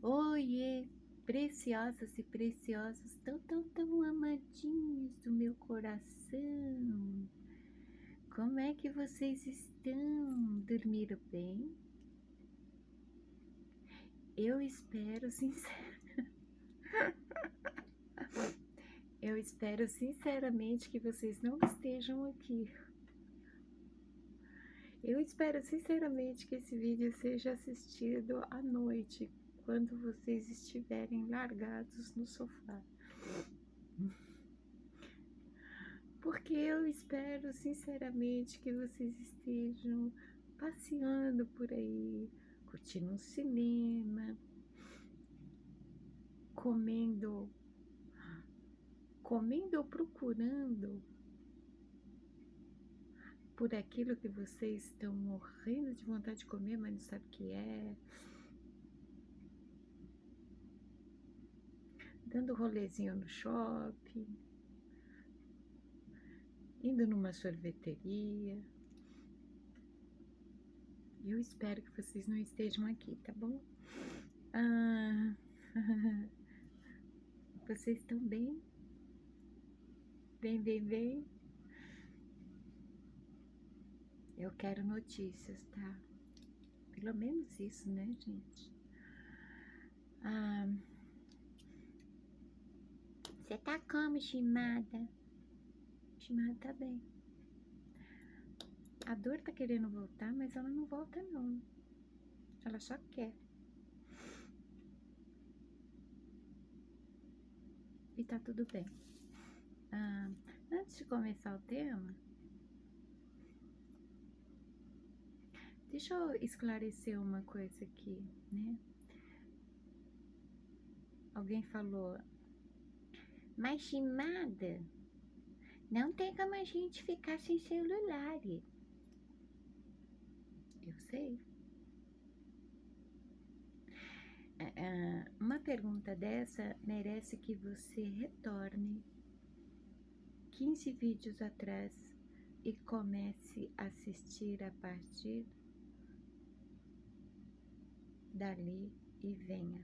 Oiê, preciosas e preciosos, tão amadinhos do meu coração. Como é que vocês estão? Dormiram bem? Eu espero eu espero sinceramente que vocês não estejam aqui. Eu espero sinceramente que esse vídeo seja assistido à noite, quando vocês estiverem largados no sofá. Porque eu espero sinceramente que vocês estejam passeando por aí, curtindo um cinema, comendo ou procurando por aquilo que vocês estão morrendo de vontade de comer, mas não sabe o que é. Dando rolezinho no shopping, indo numa sorveteria. Eu espero que vocês não estejam aqui, tá bom? Vocês estão bem? Bem. Eu quero notícias, tá? Pelo menos isso, né, gente? Você tá como, Shimada? Shimada tá bem. A dor tá querendo voltar, mas ela não volta, não. Ela só quer. E tá tudo bem. Antes de começar o tema, deixa eu esclarecer uma coisa aqui, né? Alguém falou, mas Shimada, não tem como a gente ficar sem celular. Eu sei. Uma pergunta dessa merece que você retorne 15 vídeos atrás e comece a assistir a partir dali e venha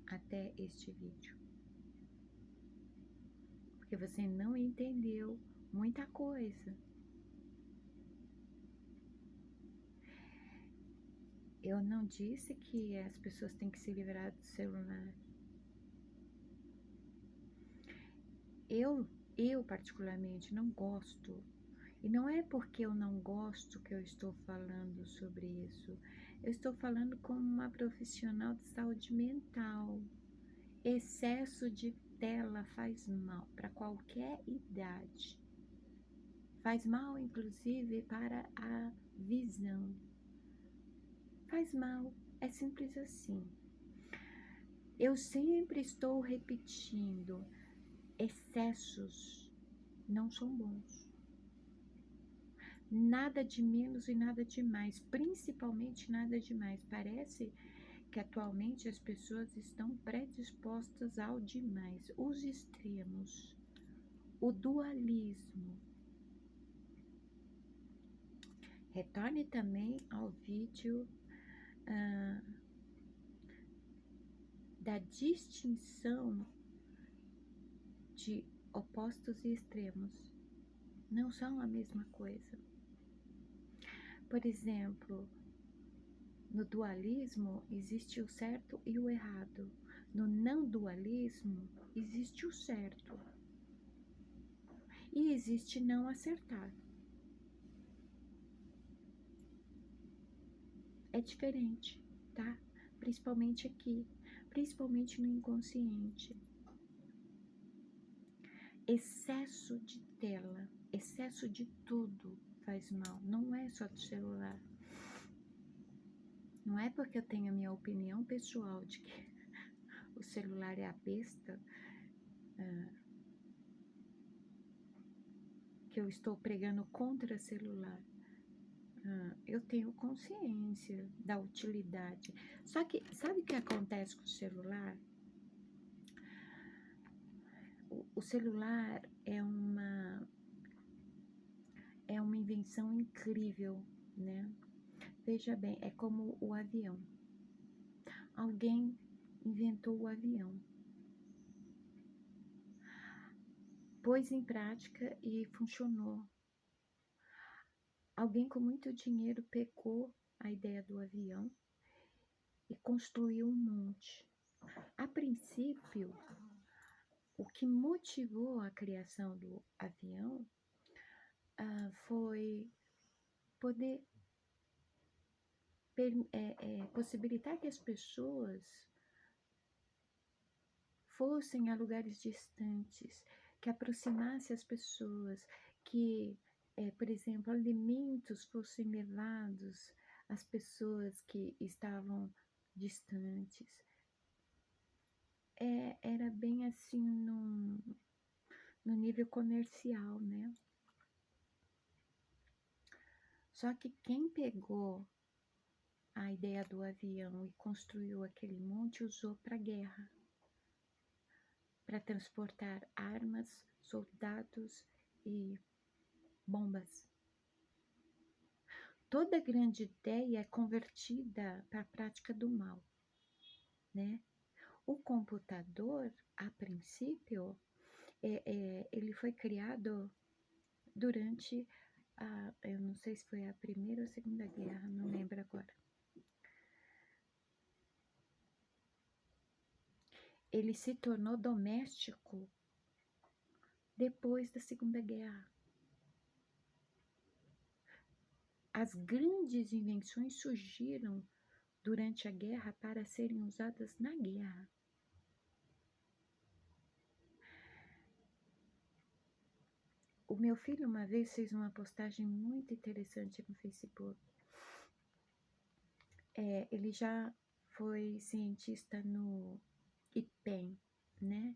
até este vídeo. Porque você não entendeu muita coisa. Eu não disse que as pessoas têm que se livrar do celular. Eu particularmente não gosto. E não é porque eu não gosto que eu estou falando sobre isso. Eu estou falando como uma profissional de saúde mental. Excesso de tela faz mal para qualquer idade. Faz mal, inclusive, para a visão. Faz mal, é simples assim. Eu sempre estou repetindo, excessos não são bons. Nada de menos e nada de mais, principalmente nada de mais. Parece que atualmente as pessoas estão predispostas ao demais, os extremos, o dualismo. Retorne também ao vídeo da distinção de opostos e extremos. Não são a mesma coisa. Por exemplo, no dualismo existe o certo e o errado. No não dualismo existe o certo e existe não acertar. É diferente, tá? Principalmente aqui, principalmente no inconsciente. Excesso de tela, excesso de tudo faz mal, não é só do celular. Não é porque eu tenho a minha opinião pessoal de que o celular é a besta, que eu estou pregando contra celular. Eu tenho consciência da utilidade. Só que, sabe o que acontece com o celular? O celular é uma invenção incrível, né? Veja bem, é como o avião. Alguém inventou o avião. Pôs em prática e funcionou. Alguém com muito dinheiro pegou a ideia do avião e construiu um monte. A princípio, o que motivou a criação do avião foi poder possibilitar que as pessoas fossem a lugares distantes, que aproximasse as pessoas, que, por exemplo, alimentos fossem levados às pessoas que estavam distantes. Era bem assim no nível comercial, né? Só que quem pegou a ideia do avião e construiu aquele monte usou para guerra, para transportar armas, soldados e bombas. Toda grande ideia é convertida para a prática do mal, né? O computador, a princípio, ele foi criado durante eu não sei se foi a Primeira ou a Segunda Guerra, não lembro agora. Ele se tornou doméstico depois da Segunda Guerra. As grandes invenções surgiram durante a guerra para serem usadas na guerra. O meu filho uma vez fez uma postagem muito interessante no Facebook. Ele já foi cientista no IPEM, né?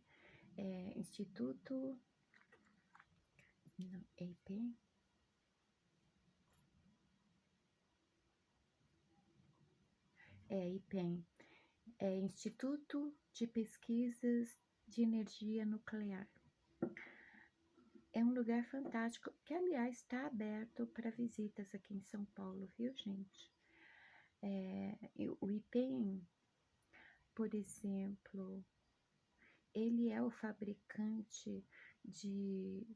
Instituto... Não, é IPEM? IPEM. Instituto de Pesquisas de Energia Nuclear. É um lugar fantástico, que aliás está aberto para visitas aqui em São Paulo, viu, gente? O IPEM, por exemplo, ele é o fabricante de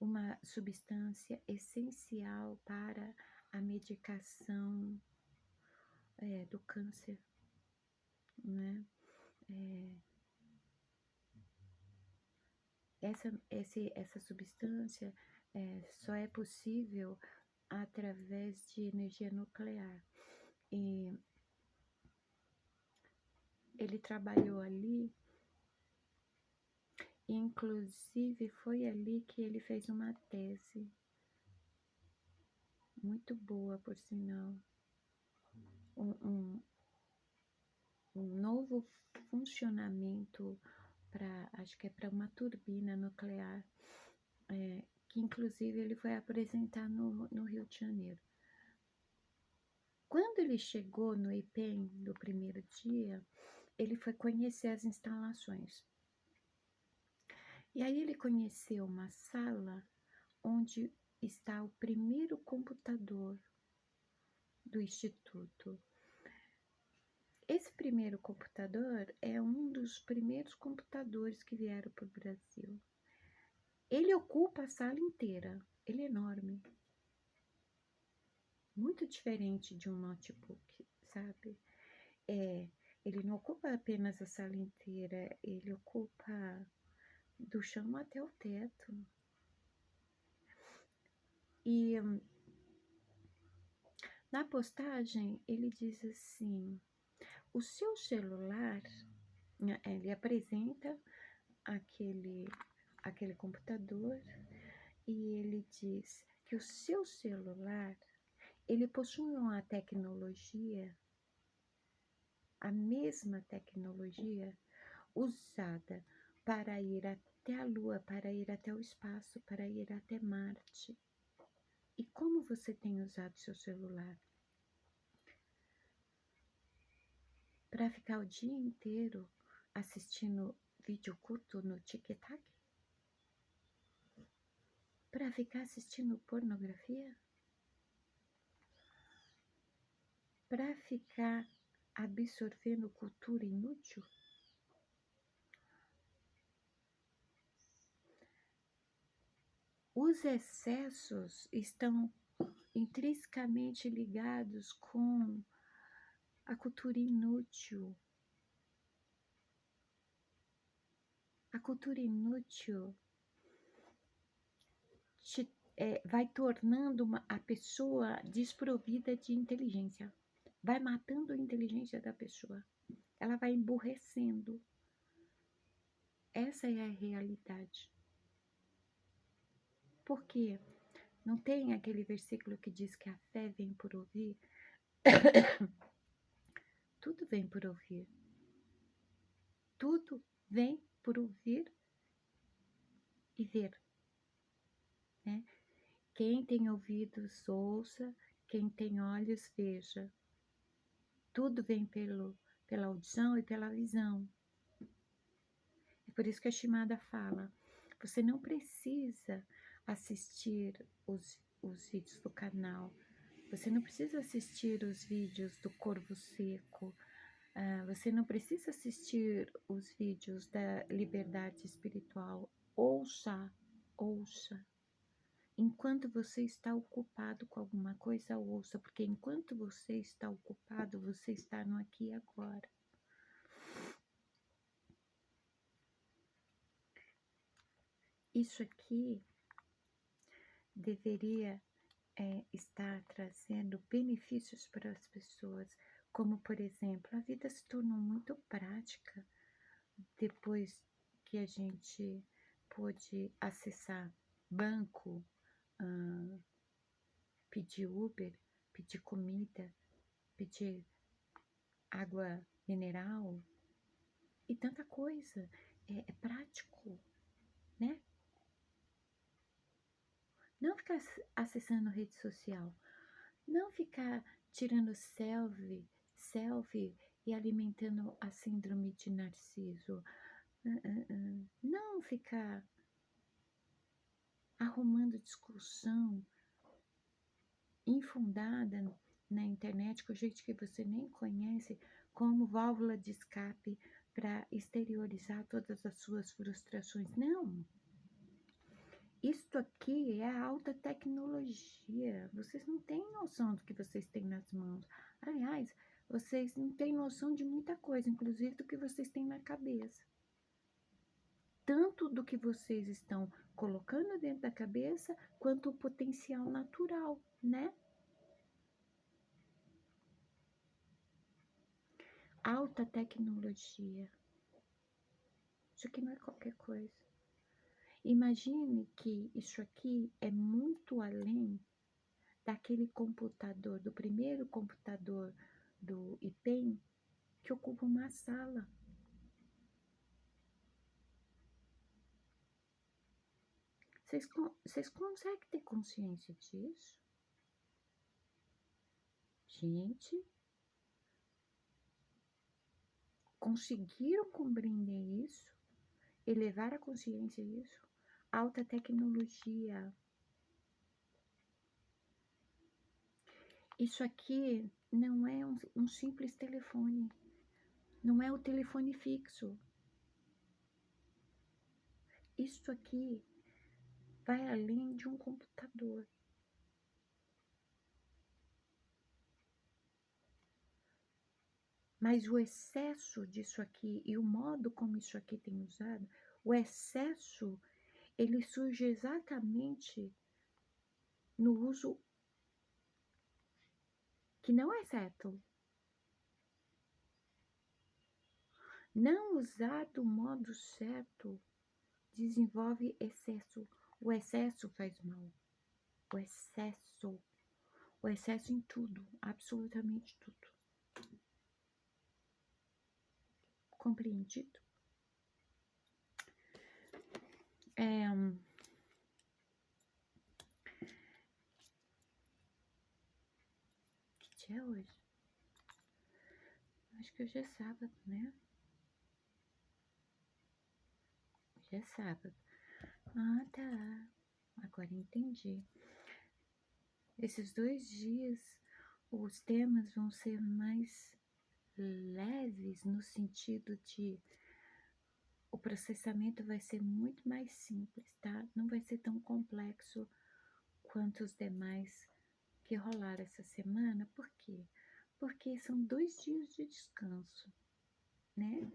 uma substância essencial para a medicação do câncer, né? Essa substância só é possível através de energia nuclear. E ele trabalhou ali, inclusive foi ali que ele fez uma tese muito boa, por sinal. Um novo funcionamento acho que é para uma turbina nuclear, que inclusive ele foi apresentar no Rio de Janeiro. Quando ele chegou no IPEM do primeiro dia, ele foi conhecer as instalações. E aí ele conheceu uma sala onde está o primeiro computador do Instituto. Esse primeiro computador é um dos primeiros computadores que vieram para o Brasil. Ele ocupa a sala inteira, ele é enorme. Muito diferente de um notebook, sabe? Ele não ocupa apenas a sala inteira, ele ocupa do chão até o teto. E na postagem ele diz assim: o seu celular, ele apresenta aquele computador e ele diz que o seu celular, ele possui uma tecnologia, a mesma tecnologia usada para ir até a Lua, para ir até o espaço, para ir até Marte. E como você tem usado seu celular? Para ficar o dia inteiro assistindo vídeo curto no TikTok? Para ficar assistindo pornografia? Para ficar absorvendo cultura inútil? Os excessos estão intrinsecamente ligados com a cultura inútil. A cultura inútil vai tornando a pessoa desprovida de inteligência. Vai matando a inteligência da pessoa. Ela vai emburrecendo. Essa é a realidade. Por quê? Não tem aquele versículo que diz que a fé vem por ouvir? Tudo vem por ouvir. Tudo vem por ouvir e ver. Né? Quem tem ouvidos, ouça. Quem tem olhos, veja. Tudo vem pela audição e pela visão. É por isso que a Shimada fala, você não precisa assistir os vídeos do canal, você não precisa assistir os vídeos do Corvo Seco, você não precisa assistir os vídeos da liberdade espiritual. Ouça. Enquanto você está ocupado com alguma coisa, ouça, porque enquanto você está ocupado, você está no aqui e agora. Isso aqui deveria estar trazendo benefícios para as pessoas, como, por exemplo, a vida se tornou muito prática depois que a gente pôde acessar banco, pedir Uber, pedir comida, pedir água mineral e tanta coisa. É prático, né? Não ficar acessando rede social, não ficar tirando selfie e alimentando a síndrome de Narciso, não ficar arrumando discussão infundada na internet com gente que você nem conhece como válvula de escape para exteriorizar todas as suas frustrações. Não! Isto aqui é a alta tecnologia. Vocês não têm noção do que vocês têm nas mãos. Aliás, vocês não têm noção de muita coisa, inclusive do que vocês têm na cabeça. Tanto do que vocês estão colocando dentro da cabeça, quanto o potencial natural, né? Alta tecnologia. Isso aqui não é qualquer coisa. Imagine que isso aqui é muito além daquele computador, do primeiro computador do IPEM, que ocupa uma sala. Vocês conseguem ter consciência disso? Gente, conseguiram compreender isso? Elevar a consciência disso? Alta tecnologia. Isso aqui não é um simples telefone. Não é o telefone fixo. Isso aqui vai além de um computador. Mas o excesso disso aqui e o modo como isso aqui tem usado, o excesso, ele surge exatamente no uso que não é certo. Não usar do modo certo desenvolve excesso. O excesso faz mal. O excesso. O excesso em tudo, absolutamente tudo. Compreendido? Que dia é hoje? Acho que hoje é sábado, né? Hoje é sábado. Ah, tá. Agora entendi. Esses 2 dias, os temas vão ser mais leves no sentido de o processamento vai ser muito mais simples, tá? Não vai ser tão complexo quanto os demais que rolaram essa semana. Por quê? Porque são 2 dias de descanso, né?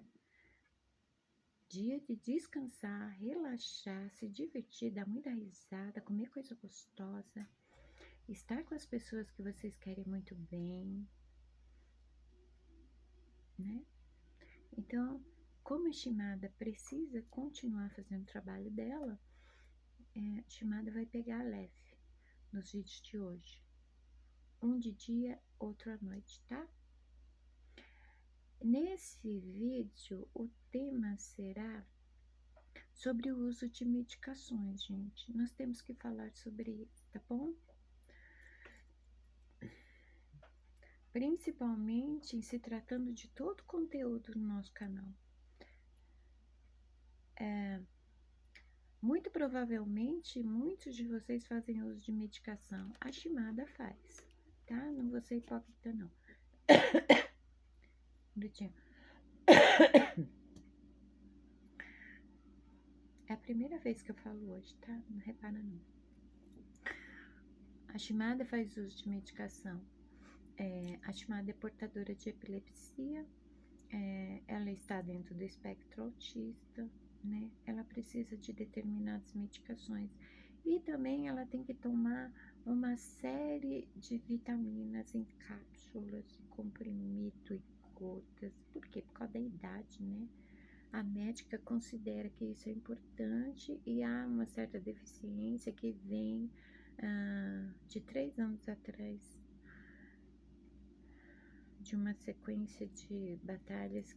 Dia de descansar, relaxar, se divertir, dar muita risada, comer coisa gostosa, estar com as pessoas que vocês querem muito bem, né? Então, como a estimada precisa continuar fazendo o trabalho dela, a estimada vai pegar leve nos vídeos de hoje. Um de dia, outro à noite, tá? Nesse vídeo, o tema será sobre o uso de medicações, gente. Nós temos que falar sobre isso, tá bom? Principalmente em se tratando de todo o conteúdo no nosso canal. Muito provavelmente, muitos de vocês fazem uso de medicação. A Shimada faz, tá? Não vou ser hipócrita, não. Um minutinho. É a primeira vez que eu falo hoje, tá? Não repara, não. A Shimada faz uso de medicação. A Shimada é portadora de epilepsia. Ela está dentro do espectro autista, né? Ela precisa de determinadas medicações. E também ela tem que tomar uma série de vitaminas em cápsulas, comprimido e gotas. Por quê? Por causa da idade, né? A médica considera que isso é importante e há uma certa deficiência que vem de 3 anos atrás, de uma sequência de batalhas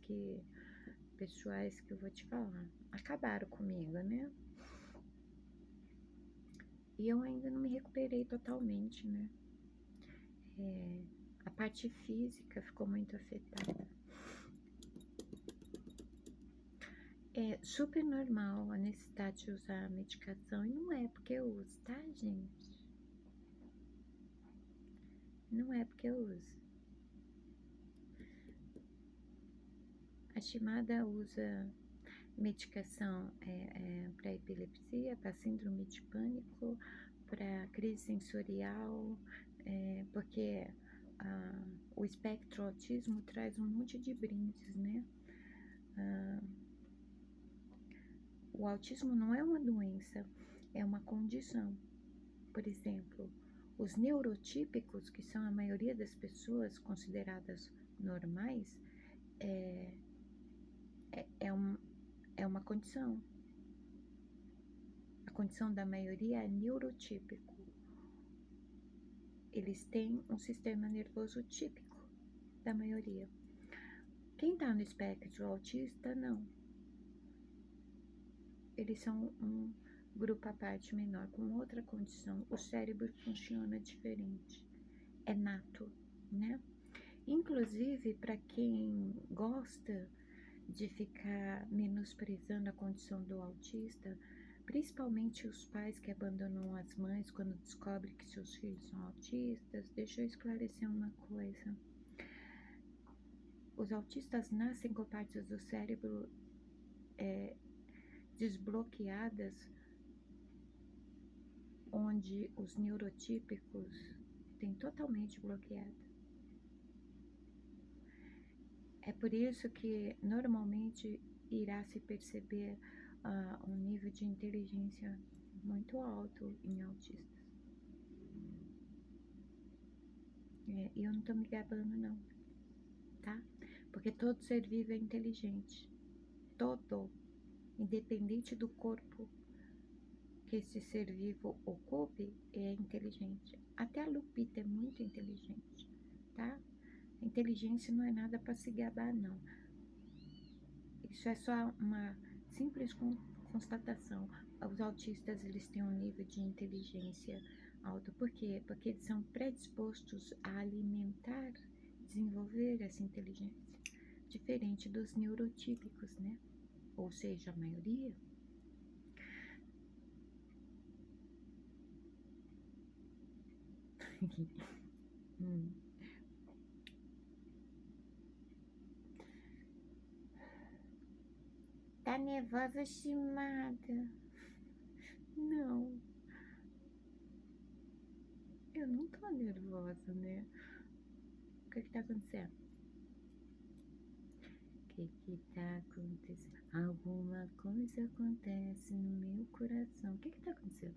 pessoais que eu vou te falar, acabaram comigo, né? E eu ainda não me recuperei totalmente, né? A parte física ficou muito afetada. É super normal a necessidade de usar a medicação, e não é porque eu uso, tá, gente? Não é porque eu uso. A Shimada usa medicação para epilepsia, para síndrome de pânico, para crise sensorial, porque o espectro autismo traz um monte de brindes, né? O autismo não é uma doença, é uma condição. Por exemplo, os neurotípicos, que são a maioria das pessoas consideradas normais, é uma condição. A condição da maioria é neurotípico. Eles têm um sistema nervoso típico da maioria. Quem está no espectro autista, não. Eles são um grupo à parte menor, com outra condição. O cérebro funciona diferente. É nato, né? Inclusive, para quem gosta de ficar menosprezando a condição do autista, principalmente os pais que abandonam as mães quando descobrem que seus filhos são autistas, deixa eu esclarecer uma coisa. Os autistas nascem com partes do cérebro desbloqueadas, onde os neurotípicos têm totalmente bloqueado. É por isso que normalmente irá se perceber um nível de inteligência muito alto em autistas. E eu não tô me gabando, não, tá? Porque todo ser vivo é inteligente. Todo. Independente do corpo que esse ser vivo ocupe, é inteligente. Até a Lupita é muito inteligente, tá? A inteligência não é nada para se gabar, não. Isso é só uma simples constatação. Os autistas, eles têm um nível de inteligência alto. Por quê? Porque eles são predispostos a alimentar, desenvolver essa inteligência. Diferente dos neurotípicos, né? Ou seja, a maioria. Tá nervosa, estimada? Não. Eu não tô nervosa, né? O que tá acontecendo? O que tá acontecendo? Alguma coisa acontece no meu coração. O que tá acontecendo?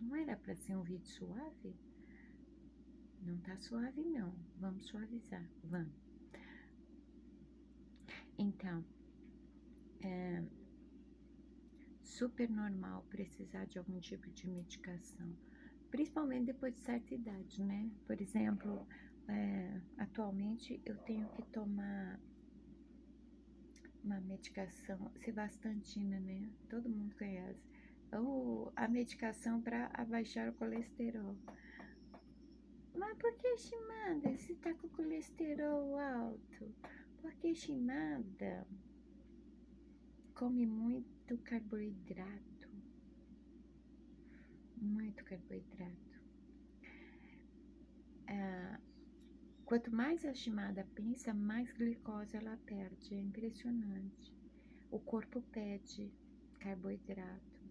Não era pra ser um vídeo suave? Não tá suave, não. Vamos suavizar. Vamos. Então, é super normal precisar de algum tipo de medicação, principalmente depois de certa idade, né? Por exemplo, atualmente eu tenho que tomar uma medicação, Sebastantina, né? Todo mundo conhece. Ou a medicação para abaixar o colesterol. Mas por que, estimada, se tá com o colesterol alto? Porque, estimada, come muito carboidrato. Muito carboidrato. Quanto mais a estimada pensa, mais glicose ela perde. É impressionante. O corpo pede carboidrato.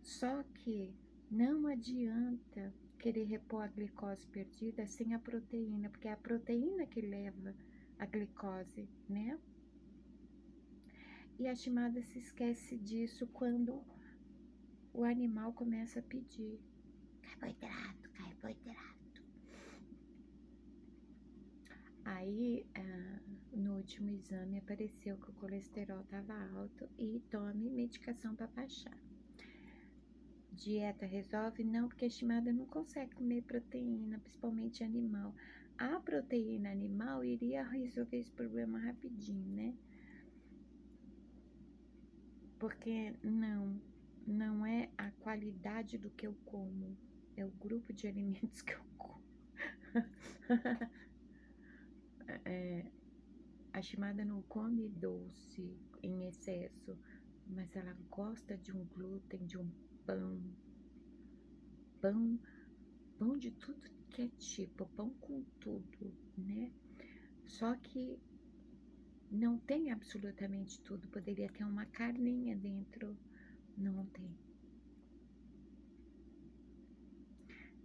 Só que não adianta querer repor a glicose perdida sem a proteína, porque é a proteína que leva a glicose, né? E a estimada se esquece disso quando o animal começa a pedir carboidrato, carboidrato. Aí, no último exame, apareceu que o colesterol estava alto e tome medicação para baixar. Dieta resolve? Não, porque a estimada não consegue comer proteína, principalmente animal. A proteína animal iria resolver esse problema rapidinho, né? Porque não é a qualidade do que eu como, é o grupo de alimentos que eu como. A estimada não come doce em excesso, mas ela gosta de um glúten, de um pão, pão de tudo que é tipo, pão com tudo, né? Só que não tem absolutamente tudo, poderia ter uma carninha dentro, não tem.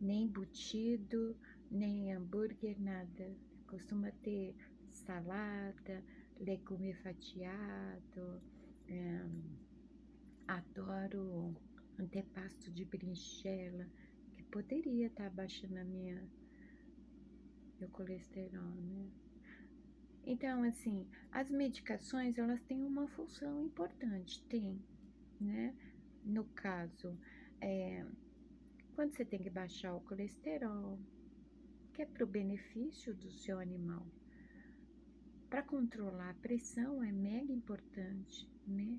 Nem embutido, nem hambúrguer, nada. Costuma ter salada, legume fatiado, adoro antepasto de berinjela, que poderia estar baixando meu colesterol, né? Então, assim, as medicações, elas têm uma função importante, tem, né? No caso, quando você tem que baixar o colesterol, que é para o benefício do seu animal. Para controlar a pressão é mega importante, né?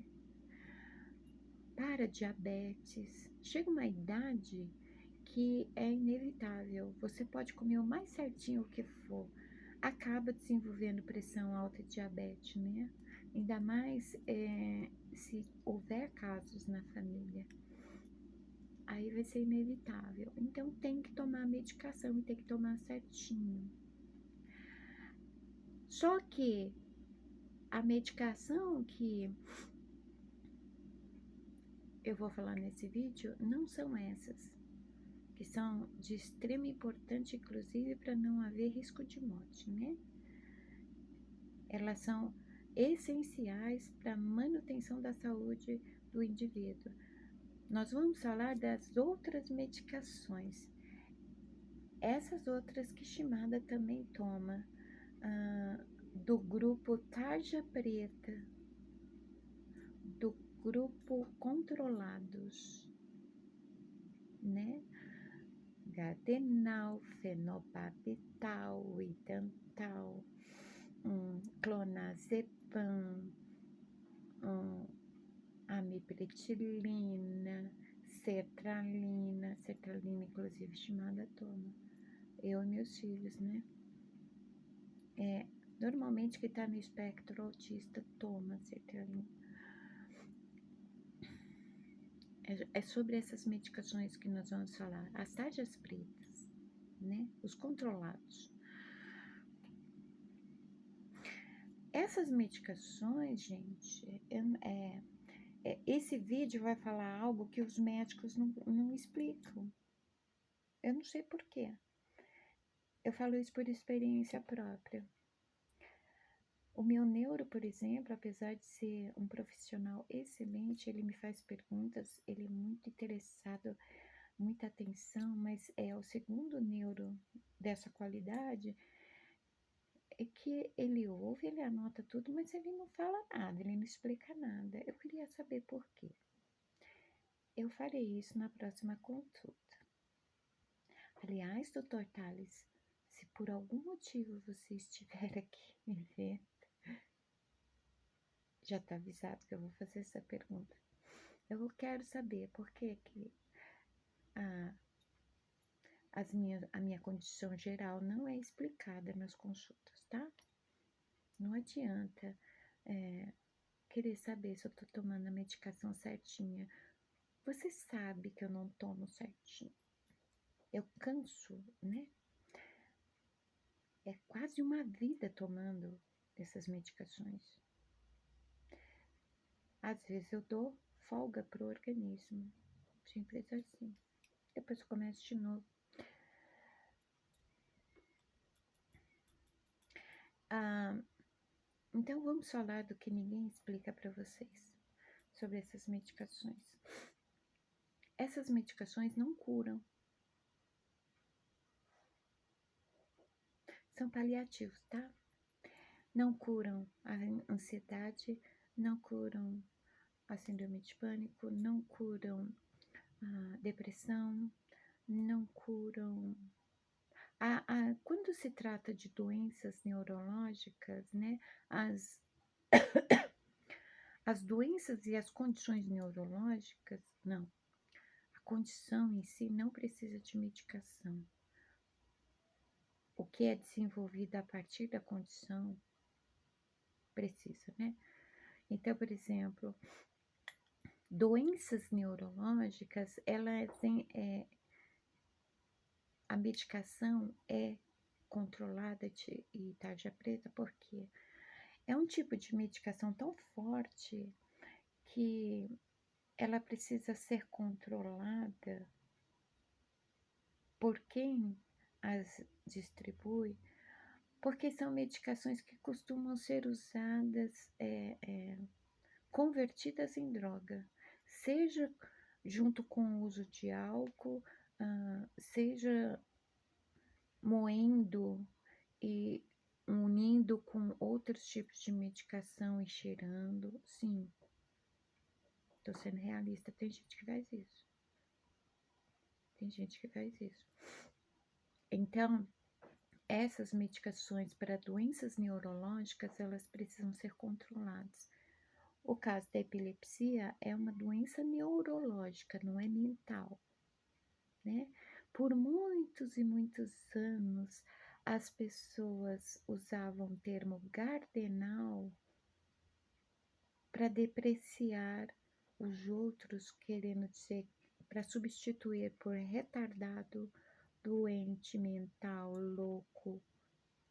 Para diabetes, chega uma idade que é inevitável, você pode comer o mais certinho que for, acaba desenvolvendo pressão alta e diabetes, né? Ainda mais se houver casos na família, aí vai ser inevitável. Então tem que tomar medicação e tem que tomar certinho. Só que a medicação que eu vou falar nesse vídeo não são essas, que são de extrema importância, inclusive para não haver risco de morte, né? Elas são essenciais para a manutenção da saúde do indivíduo. Nós vamos falar das outras medicações. Essas outras que estimada também toma, do grupo tarja preta, do grupo controlados, né? Gardenal, fenobarbital, idantal, clonazepam, amipritilina, sertralina inclusive estimada toma. Eu e meus filhos, né? Normalmente quem tá no espectro autista toma sertralina. É sobre essas medicações que nós vamos falar. As tarjas pretas, né? Os controlados. essas medicações, gente, esse vídeo vai falar algo que os médicos não explicam. Eu não sei por quê. Eu falo isso por experiência própria. O meu neuro, por exemplo, apesar de ser um profissional excelente, ele me faz perguntas, ele é muito interessado, muita atenção, mas é o segundo neuro dessa qualidade, é que ele ouve, ele anota tudo, mas ele não fala nada, ele não explica nada. Eu queria saber por quê. Eu farei isso na próxima consulta. Aliás, doutor Tales, se por algum motivo você estiver aqui me vendo, já está avisado que eu vou fazer essa pergunta. Eu quero saber por que a minha condição geral não é explicada nas consultas, tá? Não adianta querer saber se eu tô tomando a medicação certinha. Você sabe que eu não tomo certinho. Eu canso, né? É quase uma vida tomando essas medicações. Às vezes eu dou folga pro organismo. Simples assim. Depois eu começo de novo. Então vamos falar do que ninguém explica para vocês sobre essas medicações. Essas medicações não curam. São paliativos, tá? Não curam a ansiedade, não curam a síndrome de pânico, não curam a depressão, não curam. Quando se trata de doenças neurológicas, né, as doenças e as condições neurológicas, não. A condição em si não precisa de medicação. O que é desenvolvido a partir da condição precisa, né? Então, por exemplo, doenças neurológicas, a medicação é controlada e tarja preta, porque é um tipo de medicação tão forte que ela precisa ser controlada por quem as distribui, porque são medicações que costumam ser usadas, convertidas em droga, seja junto com o uso de álcool, seja moendo e unindo com outros tipos de medicação e cheirando, sim. Tô sendo realista, tem gente que faz isso. Tem gente que faz isso. Então, essas medicações para doenças neurológicas, elas precisam ser controladas. O caso da epilepsia é uma doença neurológica, não é mental, né? Por muitos e muitos anos, as pessoas usavam o termo Gardenal para depreciar os outros, querendo dizer, para substituir por retardado, doente mental, louco,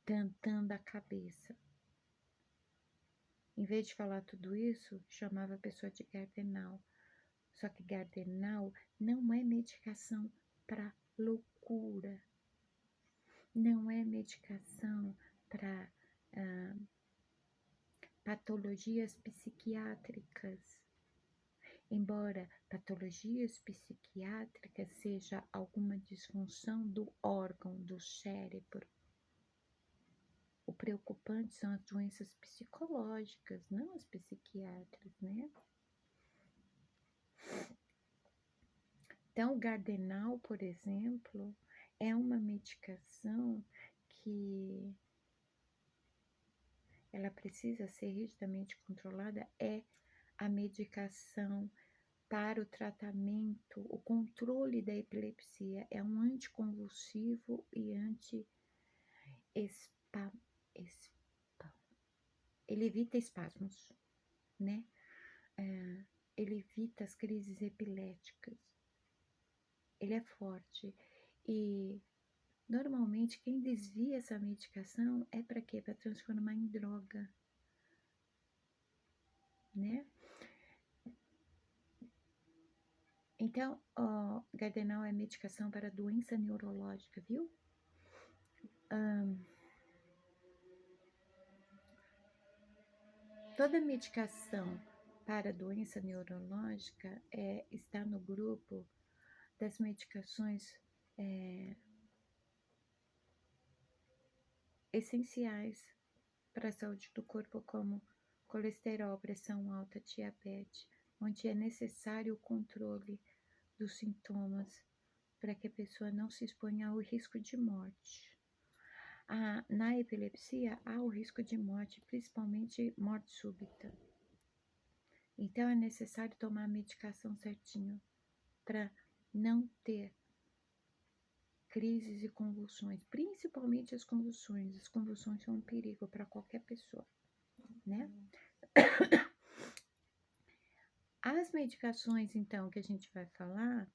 tentando a cabeça. Em vez de falar tudo isso, chamava a pessoa de Gardenal. Só que Gardenal não é medicação para loucura. Não é medicação para patologias psiquiátricas. Embora patologias psiquiátricas seja alguma disfunção do órgão do cérebro, o preocupante são as doenças psicológicas, não as psiquiátricas, né? Então, o Gardenal, por exemplo, é uma medicação que ela precisa ser rigidamente controlada, é a medicação para o tratamento, o controle da epilepsia, é um anticonvulsivo e ele evita espasmos, né? Ele evita as crises epiléticas. Ele é forte e normalmente quem desvia essa medicação é para quê? Para transformar em droga. né? Então, Gardenal é medicação para doença neurológica, viu? Toda medicação para doença neurológica está no grupo das medicações essenciais para a saúde do corpo, como colesterol, pressão alta, diabetes, onde é necessário o controle dos sintomas para que a pessoa não se exponha ao risco de morte. Na epilepsia, há o risco de morte, principalmente morte súbita. Então, é necessário tomar a medicação certinho para não ter crises e convulsões, principalmente as convulsões. As convulsões são um perigo para qualquer pessoa, né? As medicações, então, que a gente vai falar,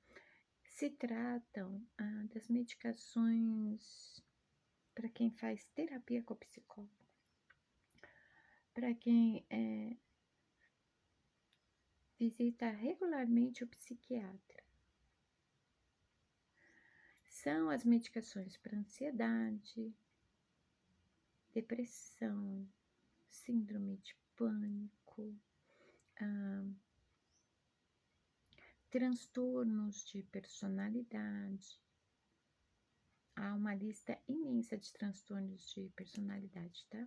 se tratam das medicações para quem faz terapia com psicólogo, para quem visita regularmente o psiquiatra. São as medicações para ansiedade, depressão, síndrome de pânico, transtornos de personalidade. Há uma lista imensa de transtornos de personalidade, tá?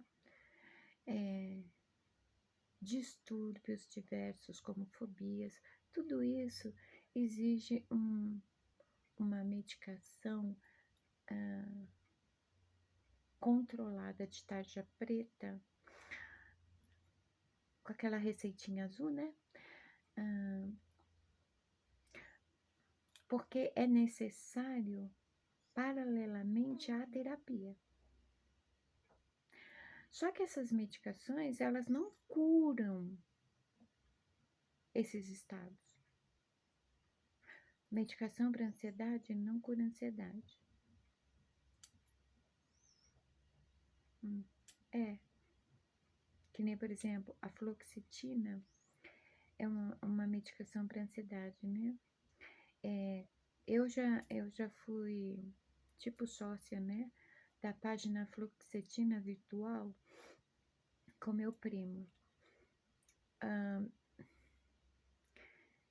Distúrbios diversos, como fobias, tudo isso exige uma medicação controlada de tarja preta, com aquela receitinha azul, né? Porque é necessário paralelamente à terapia. Só que essas medicações, elas não curam esses estados. Medicação para ansiedade não cura ansiedade. Que nem, por exemplo, a fluoxetina é uma medicação para ansiedade, né? Eu já fui tipo sócia, né, da página Fluoxetina Virtual com meu primo.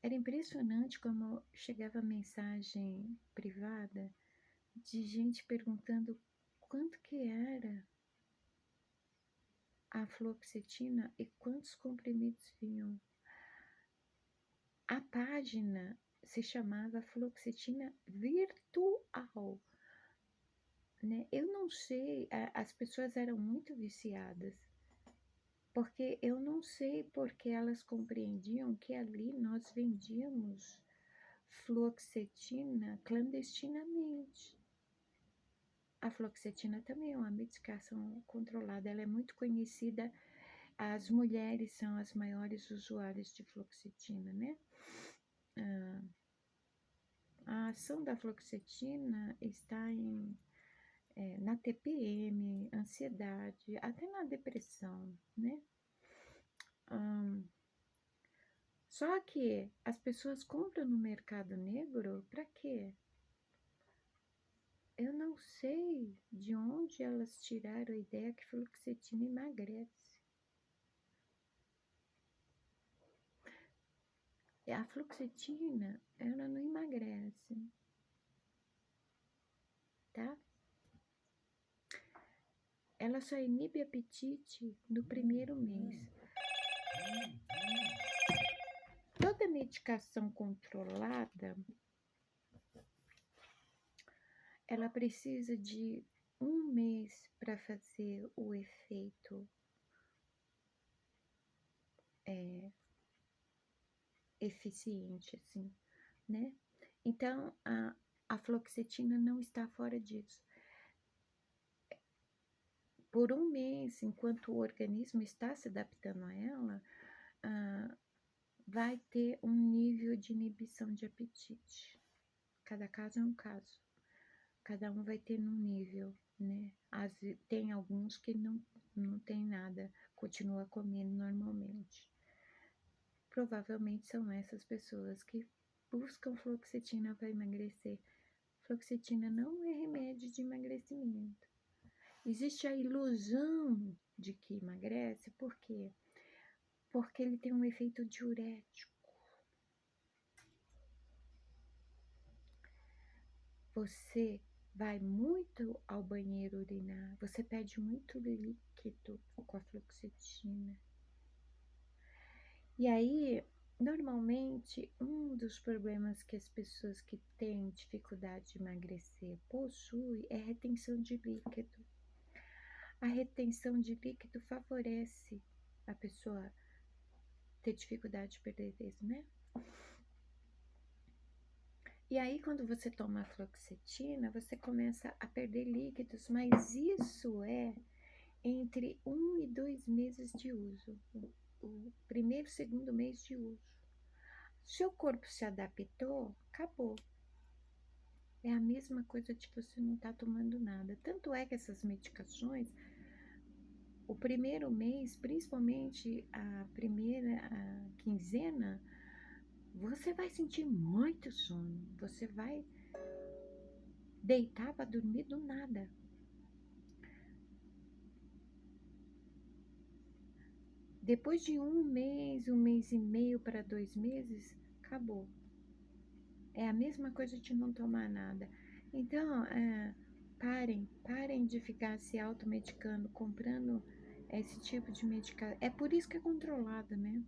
Era impressionante como chegava mensagem privada de gente perguntando quanto que era a fluoxetina e quantos comprimidos vinham. A página se chamava Fluoxetina Virtual, né? Eu não sei, as pessoas eram muito viciadas, porque eu não sei porque elas compreendiam que ali nós vendíamos fluoxetina clandestinamente. A fluoxetina também é uma medicação controlada, ela é muito conhecida, as mulheres são as maiores usuárias de fluoxetina, né? A ação da fluoxetina está na TPM, ansiedade, até na depressão, né? Só que as pessoas compram no mercado negro para quê? Eu não sei de onde elas tiraram a ideia que fluoxetina emagrece. A fluoxetina, ela não emagrece, tá? Ela só inibe apetite no primeiro mês. Toda medicação controlada, ela precisa de 1 mês para fazer o efeito eficiente, assim, né? Então, a fluoxetina não está fora disso. Por 1 mês, enquanto o organismo está se adaptando a ela, vai ter um nível de inibição de apetite. Cada caso é um caso. Cada um vai ter num nível, né? Tem alguns que não tem nada, continua comendo normalmente. provavelmente são essas pessoas que buscam fluoxetina para emagrecer. Fluoxetina não é remédio de emagrecimento. Existe a ilusão de que emagrece, por quê? Porque ele tem um efeito diurético. Você vai muito ao banheiro urinar, você perde muito líquido com a fluoxetina. E aí, normalmente, um dos problemas que as pessoas que têm dificuldade de emagrecer possuem é a retenção de líquido. A retenção de líquido favorece a pessoa ter dificuldade de perder peso, né? E aí, quando você toma a fluoxetina, você começa a perder líquidos, mas isso é entre 1 e 2 meses de uso, o primeiro e segundo mês de uso. Seu corpo se adaptou, acabou. É a mesma coisa de você não estar tomando nada. Tanto é que essas medicações, o primeiro mês, principalmente a primeira quinzena, você vai sentir muito sono. Você vai deitar para dormir do nada. Depois de um mês e meio para 2 meses, acabou. É a mesma coisa de não tomar nada. Então, parem de ficar se automedicando, comprando esse tipo de medicação. É por isso que é controlado, né?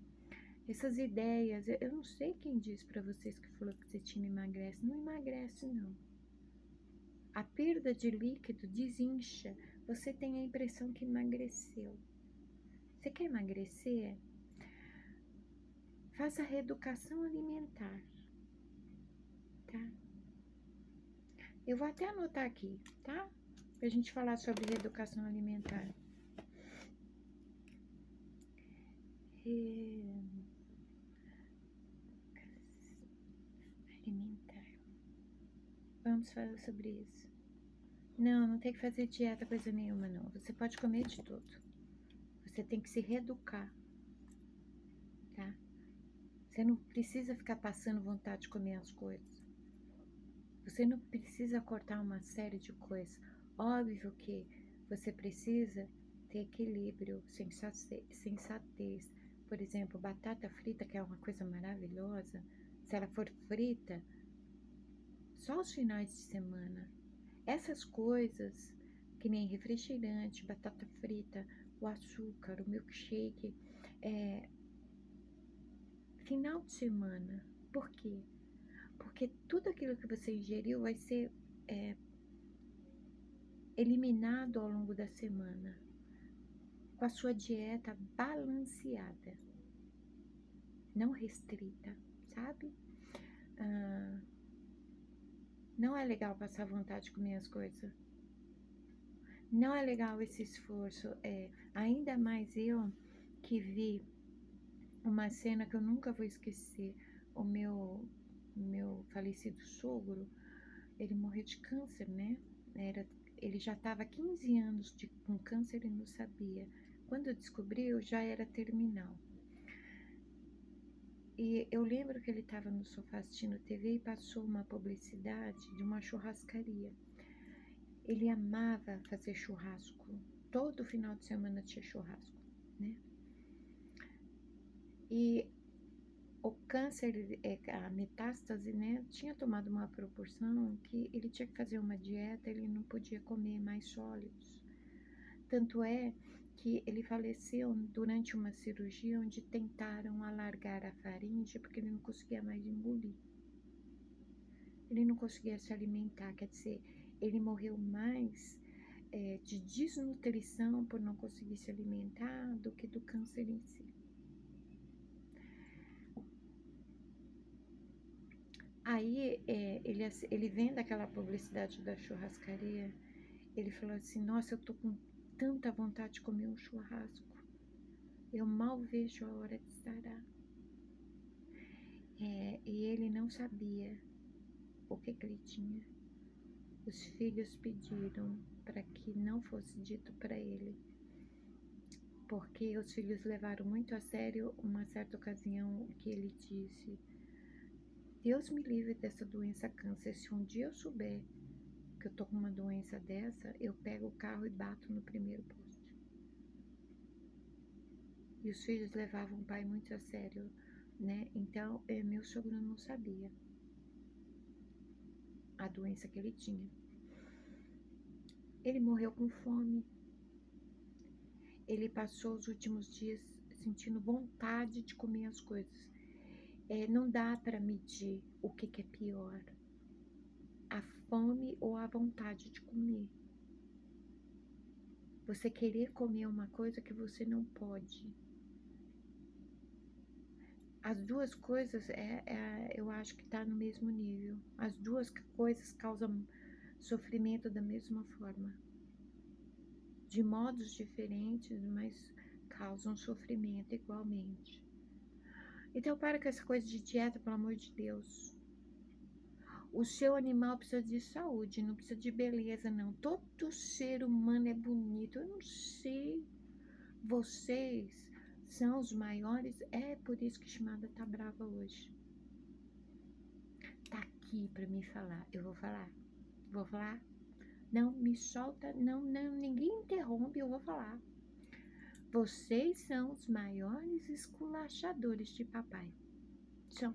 Essas ideias, eu não sei quem disse para vocês que fluoxetina emagrece. Não emagrece, não. A perda de líquido desincha. Você tem a impressão que emagreceu. Você quer emagrecer? Faça reeducação alimentar, tá? Eu vou até anotar aqui, tá? Pra gente falar sobre reeducação alimentar. Alimentar. Vamos falar sobre isso. Não tem que fazer dieta, coisa nenhuma, não. Você pode comer de tudo. Você tem que se reeducar, tá? Você não precisa ficar passando vontade de comer as coisas. Você não precisa cortar uma série de coisas. Óbvio que você precisa ter equilíbrio, sensatez. Por exemplo, batata frita, que é uma coisa maravilhosa, se ela for frita, só os finais de semana. Essas coisas, que nem refrigerante, batata frita, o açúcar, o milkshake, final de semana. Por quê? Porque tudo aquilo que você ingeriu vai ser eliminado ao longo da semana, com a sua dieta balanceada, não restrita, sabe? Não é legal passar vontade de comer as coisas. Não é legal esse esforço. Ainda mais eu que vi uma cena que eu nunca vou esquecer. O meu falecido sogro, ele morreu de câncer, né? Ele já estava há 15 anos com câncer e não sabia. Quando eu descobri, eu já era terminal. E eu lembro que ele estava no sofá assistindo TV e passou uma publicidade de uma churrascaria. Ele amava fazer churrasco. Todo final de semana tinha churrasco, né? E o câncer, a metástase, né, tinha tomado uma proporção que ele tinha que fazer uma dieta, ele não podia comer mais sólidos. Tanto é que ele faleceu durante uma cirurgia onde tentaram alargar a faringe porque ele não conseguia mais engolir. Ele não conseguia se alimentar, quer dizer, ele morreu mais de desnutrição por não conseguir se alimentar do que do câncer em si. Aí ele vendo aquela publicidade da churrascaria, ele falou assim: nossa, eu tô com tanta vontade de comer um churrasco, eu mal vejo a hora de sarar. E ele não sabia o que ele tinha. Os filhos pediram para que não fosse dito para ele, porque os filhos levaram muito a sério uma certa ocasião que ele disse: Deus me livre dessa doença câncer, se um dia eu souber que eu tô com uma doença dessa, eu pego o carro e bato no primeiro poste. E os filhos levavam o pai muito a sério, né? Então, meu sogro não sabia a doença que ele tinha. Ele morreu com fome. Ele passou os últimos dias sentindo vontade de comer as coisas. Não dá para medir o que é pior, a fome ou a vontade de comer. Você querer comer uma coisa que você não pode. As duas coisas, eu acho que está no mesmo nível. As duas coisas causam sofrimento da mesma forma. De modos diferentes, mas causam sofrimento igualmente. Então para com essa coisa de dieta, pelo amor de Deus. O seu animal precisa de saúde, não precisa de beleza, não. Todo ser humano é bonito. Eu não sei. Vocês são os maiores. É por isso que Shimada tá brava hoje. Tá aqui pra me falar. Eu vou falar. Vou falar. Não me solta. Não, ninguém interrompe. Eu vou falar. Vocês são os maiores esculachadores de papai. São.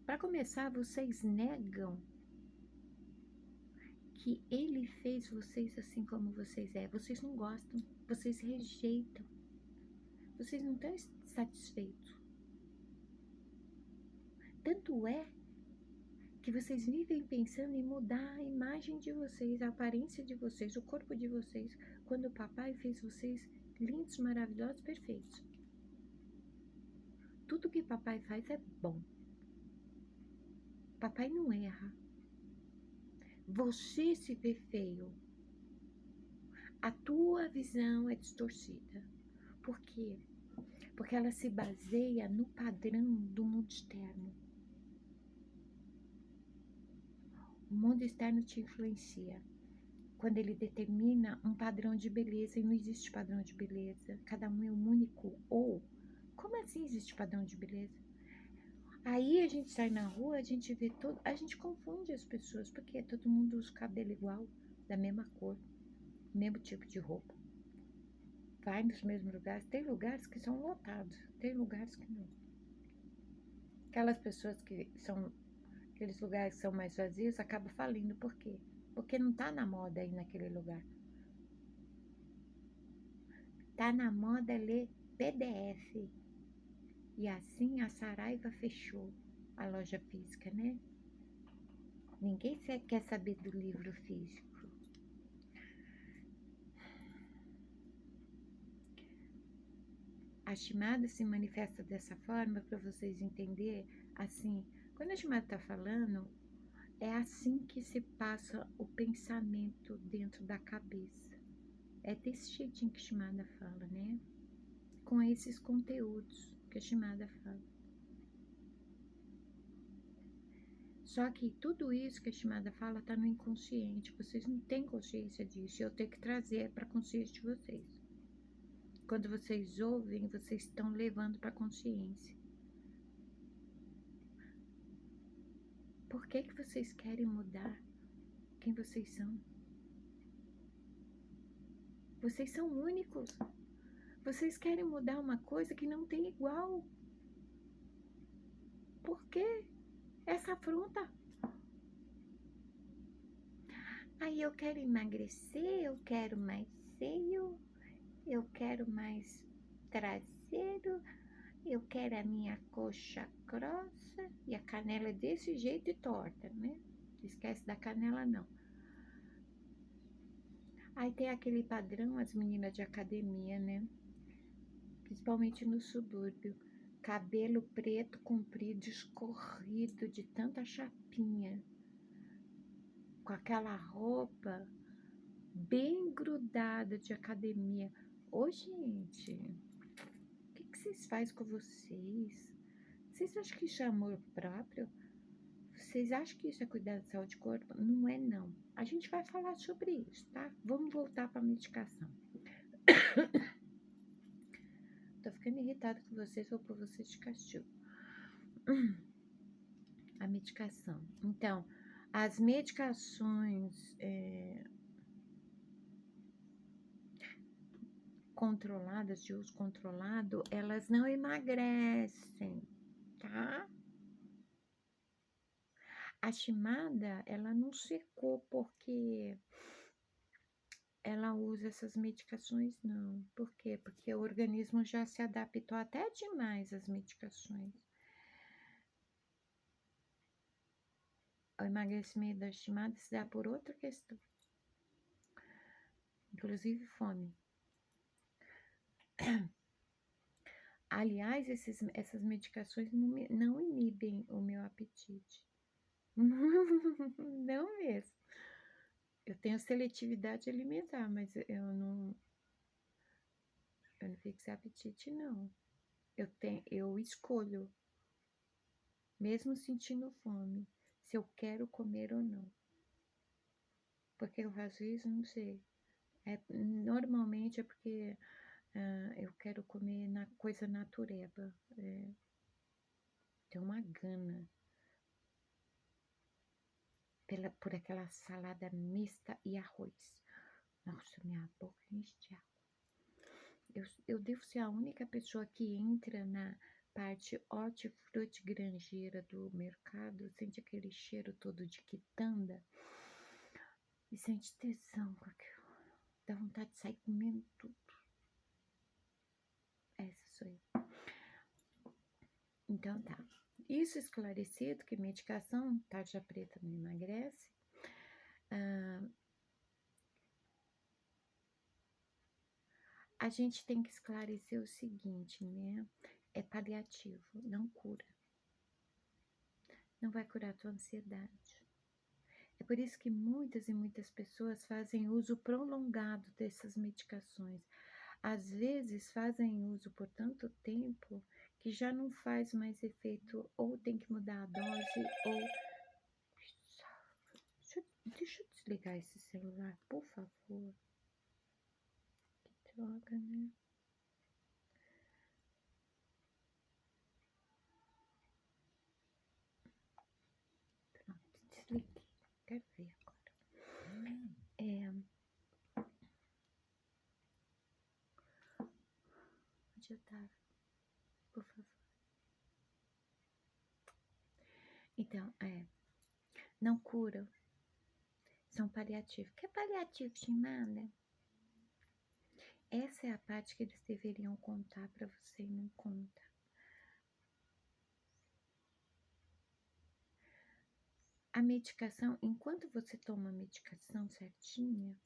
Para começar, vocês negam que ele fez vocês assim como vocês é. Vocês não gostam, vocês rejeitam. Vocês não estão satisfeitos. Tanto é que vocês vivem pensando em mudar a imagem de vocês, a aparência de vocês, o corpo de vocês, quando o papai fez vocês lindos, maravilhosos, perfeitos. Tudo que papai faz é bom. Papai não erra. Você se vê feio. A tua visão é distorcida. Por quê? Porque ela se baseia no padrão do mundo externo. O mundo externo te influencia. Quando ele determina um padrão de beleza, e não existe padrão de beleza, cada um é um único. Ou, como assim existe padrão de beleza? Aí a gente sai na rua, a gente vê todo, a gente confunde as pessoas, porque todo mundo usa o cabelo igual, da mesma cor, mesmo tipo de roupa. Vai nos mesmos lugares, tem lugares que são lotados, tem lugares que não. Aquelas pessoas que são, aqueles lugares que são mais vazios, acabam falindo, por quê? Porque não tá na moda aí naquele lugar. Tá na moda ler PDF. E assim a Saraiva fechou a loja física, né? Ninguém quer saber do livro físico. A Shimada se manifesta dessa forma para vocês entenderem, assim, quando a Shimada está falando, é assim que se passa o pensamento dentro da cabeça. É desse jeitinho que a Shimada fala, né? Com esses conteúdos que a Shimada fala. Só que tudo isso que a Shimada fala está no inconsciente. Vocês não têm consciência disso. Eu tenho que trazer para a consciência de vocês. Quando vocês ouvem, vocês estão levando para a consciência. Por que vocês querem mudar quem vocês são? Vocês são únicos. Vocês querem mudar uma coisa que não tem igual. Por que essa afronta? Aí eu quero emagrecer, eu quero mais seio, eu quero mais traseiro, eu quero a minha coxa grossa e a canela é desse jeito e torta, né? Esquece da canela não. Aí tem aquele padrão, as meninas de academia, né? Principalmente no subúrbio. Cabelo preto, comprido, escorrido de tanta chapinha. Com aquela roupa bem grudada de academia. Ô, gente, o que vocês fazem com vocês? Vocês acham que isso é amor próprio? Vocês acham que isso é cuidar da saúde do corpo? Não é, não. A gente vai falar sobre isso, tá? Vamos voltar para a medicação. comentado com vocês, vou pôr vocês de castigo. A medicação. Então, as medicações controladas, de uso controlado, elas não emagrecem, tá? A Shimada, ela não secou porque ela usa essas medicações, não. Por quê? Porque o organismo já se adaptou até demais às medicações. O emagrecimento da Shimada se dá por outra questão, inclusive fome. Aliás, essas medicações não inibem o meu apetite. Não mesmo. Eu tenho seletividade alimentar, mas eu não fico sem apetite, não. Eu escolho, mesmo sentindo fome, se eu quero comer ou não. Por que eu faço isso? Não sei. Normalmente é porque eu quero comer coisa natureba. Tenho uma gana por aquela salada mista e arroz. Nossa, minha boca enche de água. Eu devo ser a única pessoa que entra na parte hortifruti granjeira do mercado, sente aquele cheiro todo de quitanda e sente tesão com aquilo. Dá vontade de sair comendo tudo. Essa sou eu. Então tá. Isso esclarecido que medicação, tarja preta não emagrece. A gente tem que esclarecer o seguinte, né? É paliativo, não cura. Não vai curar a tua ansiedade. É por isso que muitas e muitas pessoas fazem uso prolongado dessas medicações. Às vezes fazem uso por tanto tempo que já não faz mais efeito, ou tem que mudar a dose, ou... Deixa eu desligar esse celular, por favor. Que droga, né? Pronto, desliguei. Quero ver agora. Onde eu tava? Por favor. Então, não curam. São paliativos. Que é paliativo, Shimada? Essa é a parte que eles deveriam contar para você e não conta. A medicação, enquanto você toma a medicação certinha,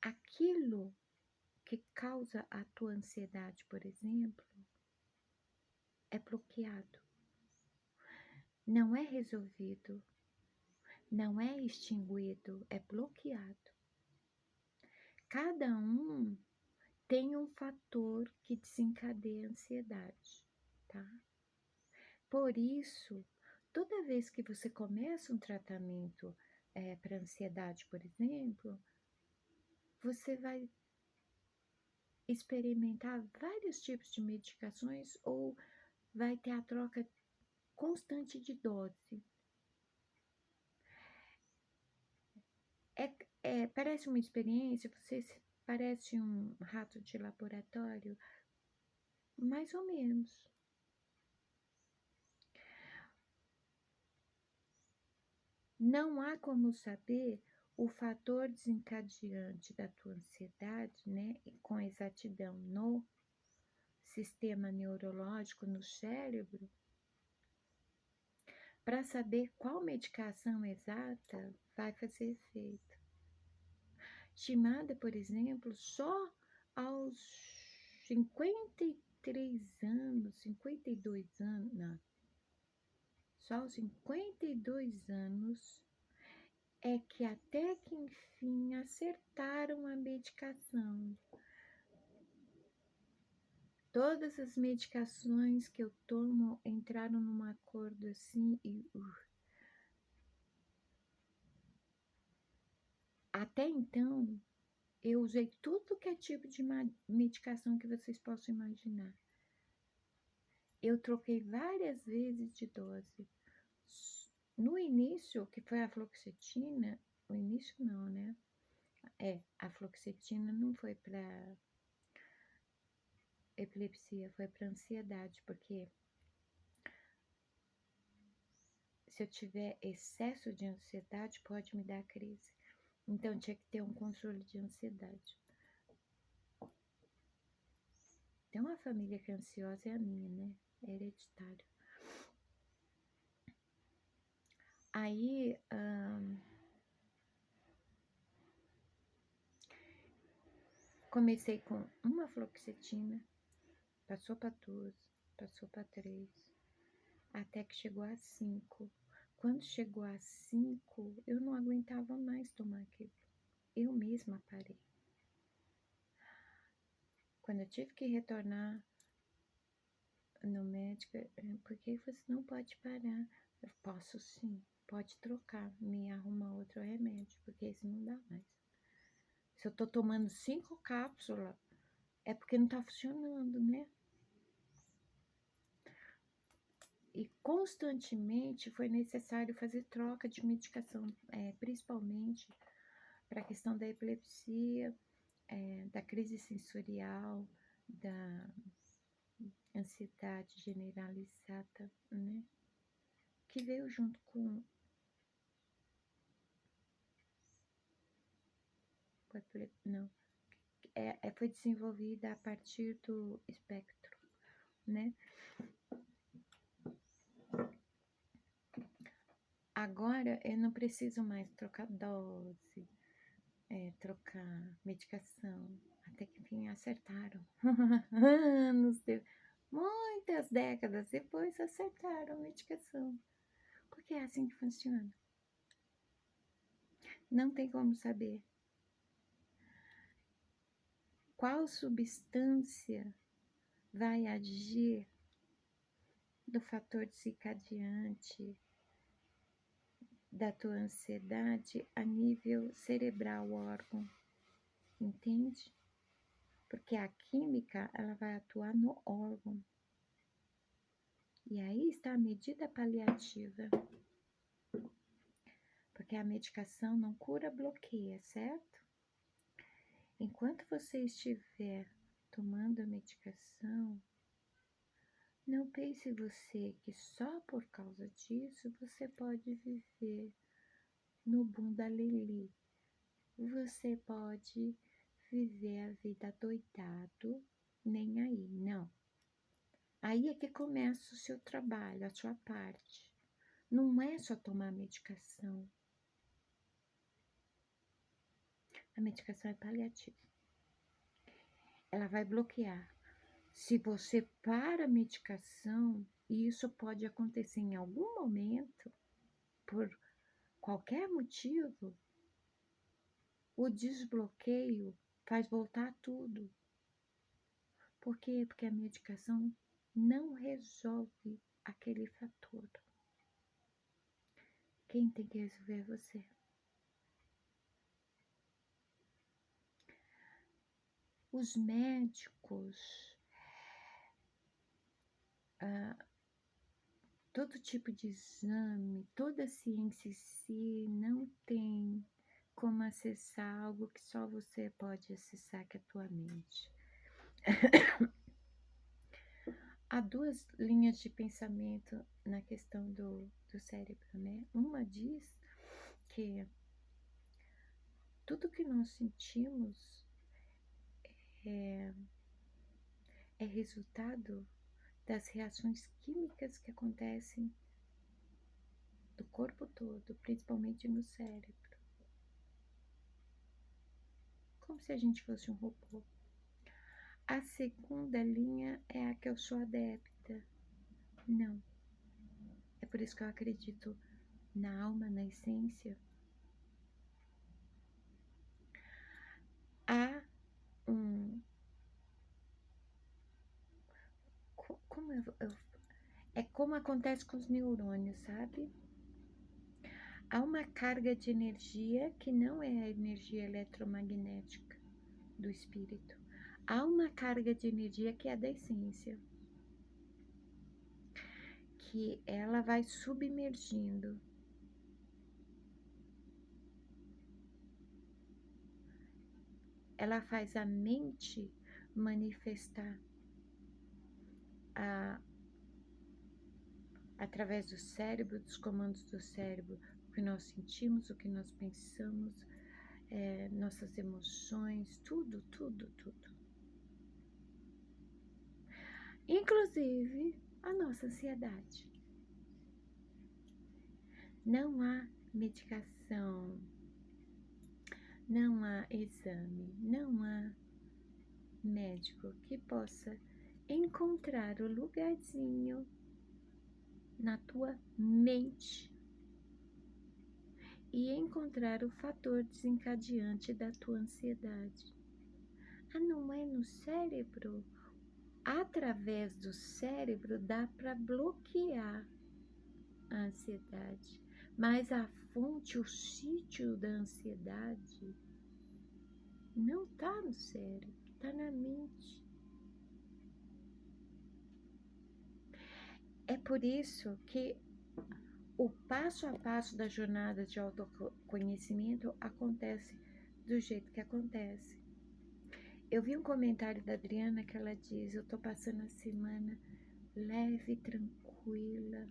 aquilo que causa a tua ansiedade, por exemplo, é bloqueado. Não é resolvido, não é extinguido, é bloqueado. Cada um tem um fator que desencadeia a ansiedade, tá? Por isso, toda vez que você começa um tratamento para ansiedade, por exemplo, você vai experimentar vários tipos de medicações ou vai ter a troca constante de dose. Parece uma experiência, você parece um rato de laboratório, mais ou menos. Não há como saber o fator desencadeante da tua ansiedade, né, com exatidão no sistema neurológico, no cérebro, para saber qual medicação exata vai fazer efeito. Shimada, por exemplo, só aos 53 anos, 52 anos, não, só aos 52 anos é que até que enfim acertaram a medicação. Todas as medicações que eu tomo entraram num acordo assim e... Até então, Eu usei tudo que é tipo de medicação que vocês possam imaginar. Eu troquei várias vezes de dose. No início, que foi a fluoxetina, no início não, né? A fluoxetina não foi para epilepsia, foi para ansiedade, porque se eu tiver excesso de ansiedade, pode me dar crise. Então, tinha que ter um controle de ansiedade. Tem uma família que é ansiosa, é a minha, né? É hereditário. Aí, comecei com uma fluoxetina, passou para 2, passou para 3, até que chegou a 5. Quando chegou a 5, eu não aguentava mais tomar aquilo. Eu mesma parei. Quando eu tive que retornar no médico, porque você não pode parar. Eu posso sim, pode trocar, me arrumar outro remédio, porque esse não dá mais. Se eu tô tomando 5 cápsulas, é porque não tá funcionando, né? E constantemente foi necessário fazer troca de medicação, principalmente para a questão da epilepsia, da crise sensorial, da ansiedade generalizada, né? Que veio junto com não, foi desenvolvida a partir do espectro, né? Agora eu não preciso mais trocar dose, trocar medicação, até que enfim acertaram. Anos, muitas décadas depois acertaram a medicação, porque é assim que funciona. Não tem como saber qual substância vai agir do fator circadiante da tua ansiedade a nível cerebral, órgão, entende? Porque a química, ela vai atuar no órgão. E aí está a medida paliativa. Porque a medicação não cura, bloqueia, certo? Enquanto você estiver tomando a medicação, não pense você que só por causa disso você pode viver no bunda lelê. Você pode viver a vida doidado, nem aí, não. Aí é que começa o seu trabalho, a sua parte. Não é só tomar medicação. A medicação é paliativa. Ela vai bloquear. Se você para a medicação, e isso pode acontecer em algum momento, por qualquer motivo, o desbloqueio faz voltar tudo. Por quê? Porque a medicação não resolve aquele fator. Quem tem que resolver é você. Os médicos, todo tipo de exame, toda a ciência em si não tem como acessar algo que só você pode acessar, que é a tua mente. Há duas linhas de pensamento na questão do cérebro, né? Uma diz que tudo que nós sentimos é resultado das reações químicas que acontecem do corpo todo, principalmente no cérebro. Como se a gente fosse um robô. A segunda linha é a que eu sou adepta. Não. É por isso que eu acredito na alma, na essência. Há é como acontece com os neurônios, sabe? Há uma carga de energia que não é a energia eletromagnética. do espírito. Há uma carga de energia que é da essência, que ela vai submergindo. Ela faz a mente manifestar através do cérebro, dos comandos do cérebro, o que nós sentimos, o que nós pensamos, nossas emoções, tudo, tudo, tudo. Inclusive a nossa ansiedade. Não há medicação, não há exame, não há médico que possa encontrar o lugarzinho na tua mente e encontrar o fator desencadeante da tua ansiedade. Não é no cérebro? Através do cérebro dá para bloquear a ansiedade, mas a fonte, o sítio da ansiedade não está no cérebro, está na mente. É por isso que o passo a passo da jornada de autoconhecimento acontece do jeito que acontece. Eu vi um comentário da Adriana que ela diz: eu estou passando a semana leve, tranquila.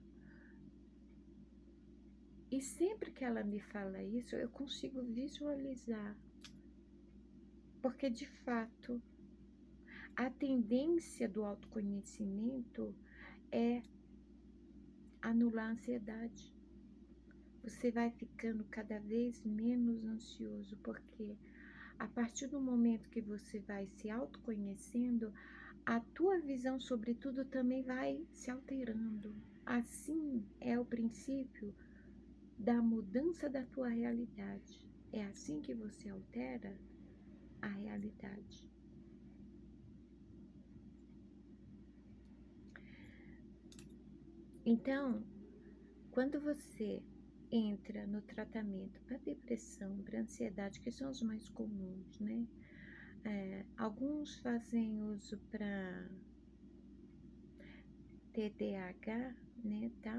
E sempre que ela me fala isso, eu consigo visualizar. Porque, de fato, a tendência do autoconhecimento é anular a ansiedade. Você vai ficando cada vez menos ansioso, porque a partir do momento que você vai se autoconhecendo, a tua visão sobre tudo também vai se alterando. Assim é o princípio da mudança da tua realidade. É assim que você altera a realidade. Então, quando você entra no tratamento para depressão, para ansiedade, que são os mais comuns, né? Alguns fazem uso para TDAH, né? Tá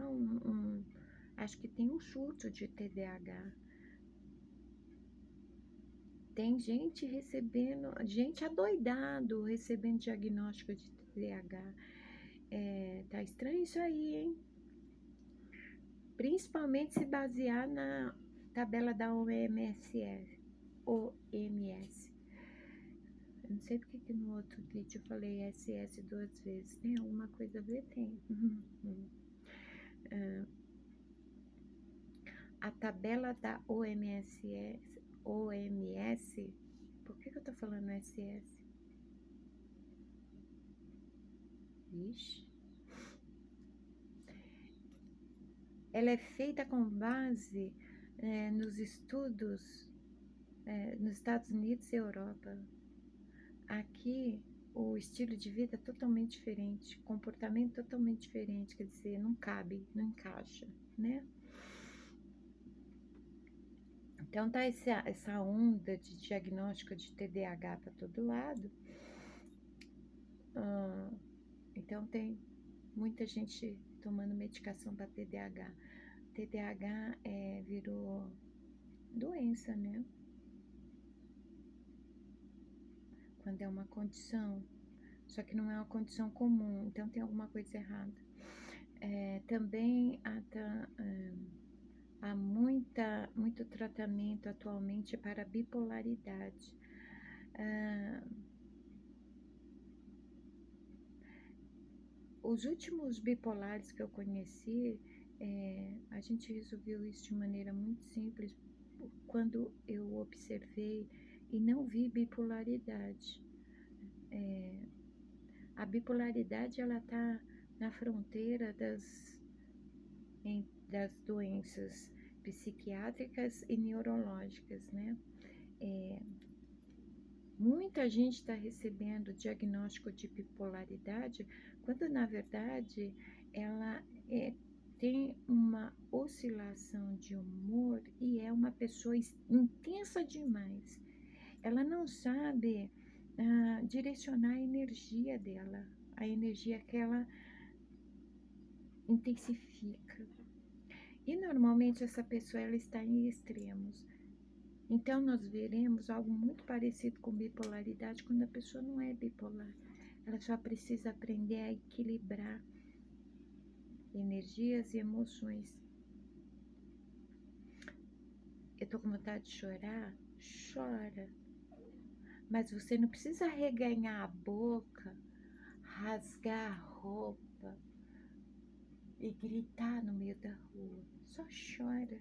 acho que tem um surto de TDAH. Tem gente recebendo, gente adoidado recebendo diagnóstico de TDAH. Tá estranho isso aí, hein? Principalmente se basear na tabela da OMS. Eu não sei porque que no outro vídeo eu falei SS 2 vezes. Tem alguma coisa a ver? Tem. A tabela da OMS, por que eu tô falando SS? Ixi. Ela é feita com base nos estudos nos Estados Unidos e Europa. Aqui o estilo de vida é totalmente diferente, comportamento totalmente diferente, quer dizer, não cabe, não encaixa, né? Então tá essa onda de diagnóstico de TDAH para todo lado. Então tem muita gente tomando medicação para TDAH. TDAH virou doença, né? Quando é uma condição, só que não é uma condição comum, então tem alguma coisa errada. Também há muito tratamento atualmente para bipolaridade. Os últimos bipolares que eu conheci, a gente resolveu isso de maneira muito simples, quando eu observei e não vi bipolaridade. A bipolaridade, ela está na fronteira das doenças psiquiátricas e neurológicas, né? Muita gente está recebendo diagnóstico de bipolaridade, quando na verdade ela tem uma oscilação de humor e é uma pessoa intensa demais. Ela não sabe direcionar a energia dela, a energia que ela intensifica. E normalmente essa pessoa ela está em extremos. Então nós veremos algo muito parecido com bipolaridade quando a pessoa não é bipolar. Ela só precisa aprender a equilibrar energias e emoções. Eu tô com vontade de chorar? Chora. Mas você não precisa reganhar a boca, rasgar a roupa e gritar no meio da rua. Só chora,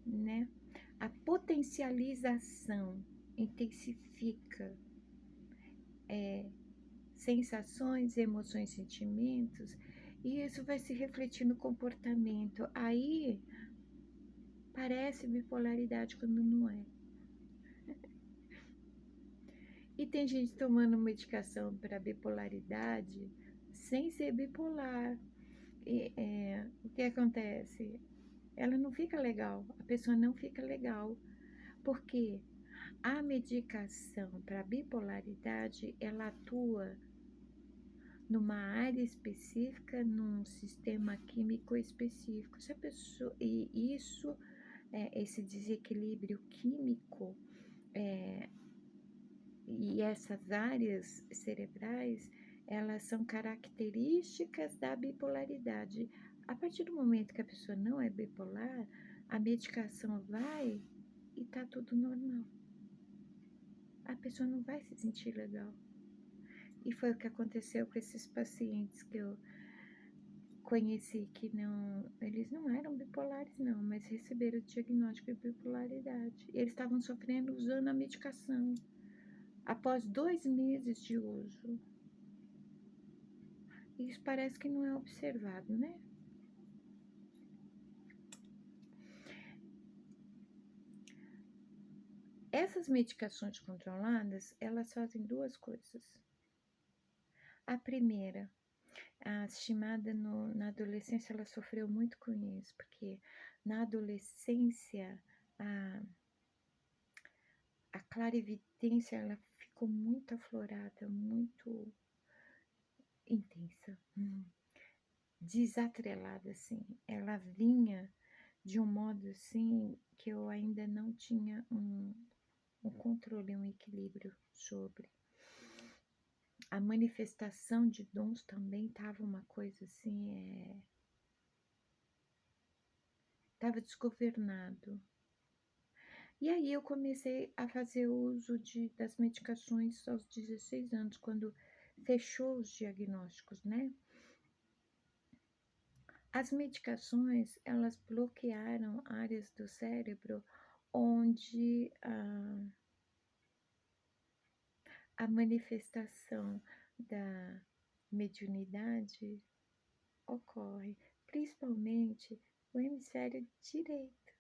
né? A potencialização intensifica sensações, emoções, sentimentos, e isso vai se refletir no comportamento. Aí parece bipolaridade quando não é. E tem gente tomando medicação para bipolaridade sem ser bipolar. O que acontece? Ela não fica legal, a pessoa não fica legal, porque a medicação para bipolaridade ela atua numa área específica, num sistema químico específico. Se a pessoa, e isso, esse desequilíbrio químico e essas áreas cerebrais, elas são características da bipolaridade. A partir do momento que a pessoa não é bipolar, a medicação vai e tá tudo normal. A pessoa não vai se sentir legal. E foi o que aconteceu com esses pacientes que eu conheci que eles não eram bipolares não, mas receberam o diagnóstico de bipolaridade. Eles estavam sofrendo usando a medicação. Após 2 meses de uso. Isso parece que não é observado, né? Essas medicações controladas, elas fazem 2 coisas. A primeira, a estimada na adolescência, ela sofreu muito com isso, porque na adolescência a clarividência ela ficou muito aflorada, muito intensa, desatrelada, assim. Ela vinha de um modo, assim, que eu ainda não tinha um controle, um equilíbrio sobre. A manifestação de dons também estava uma coisa assim, estava desgovernado. E aí eu comecei a fazer uso das medicações aos 16 anos, quando fechou os diagnósticos, né? As medicações, elas bloquearam áreas do cérebro onde a manifestação da mediunidade ocorre, principalmente o hemisfério direito.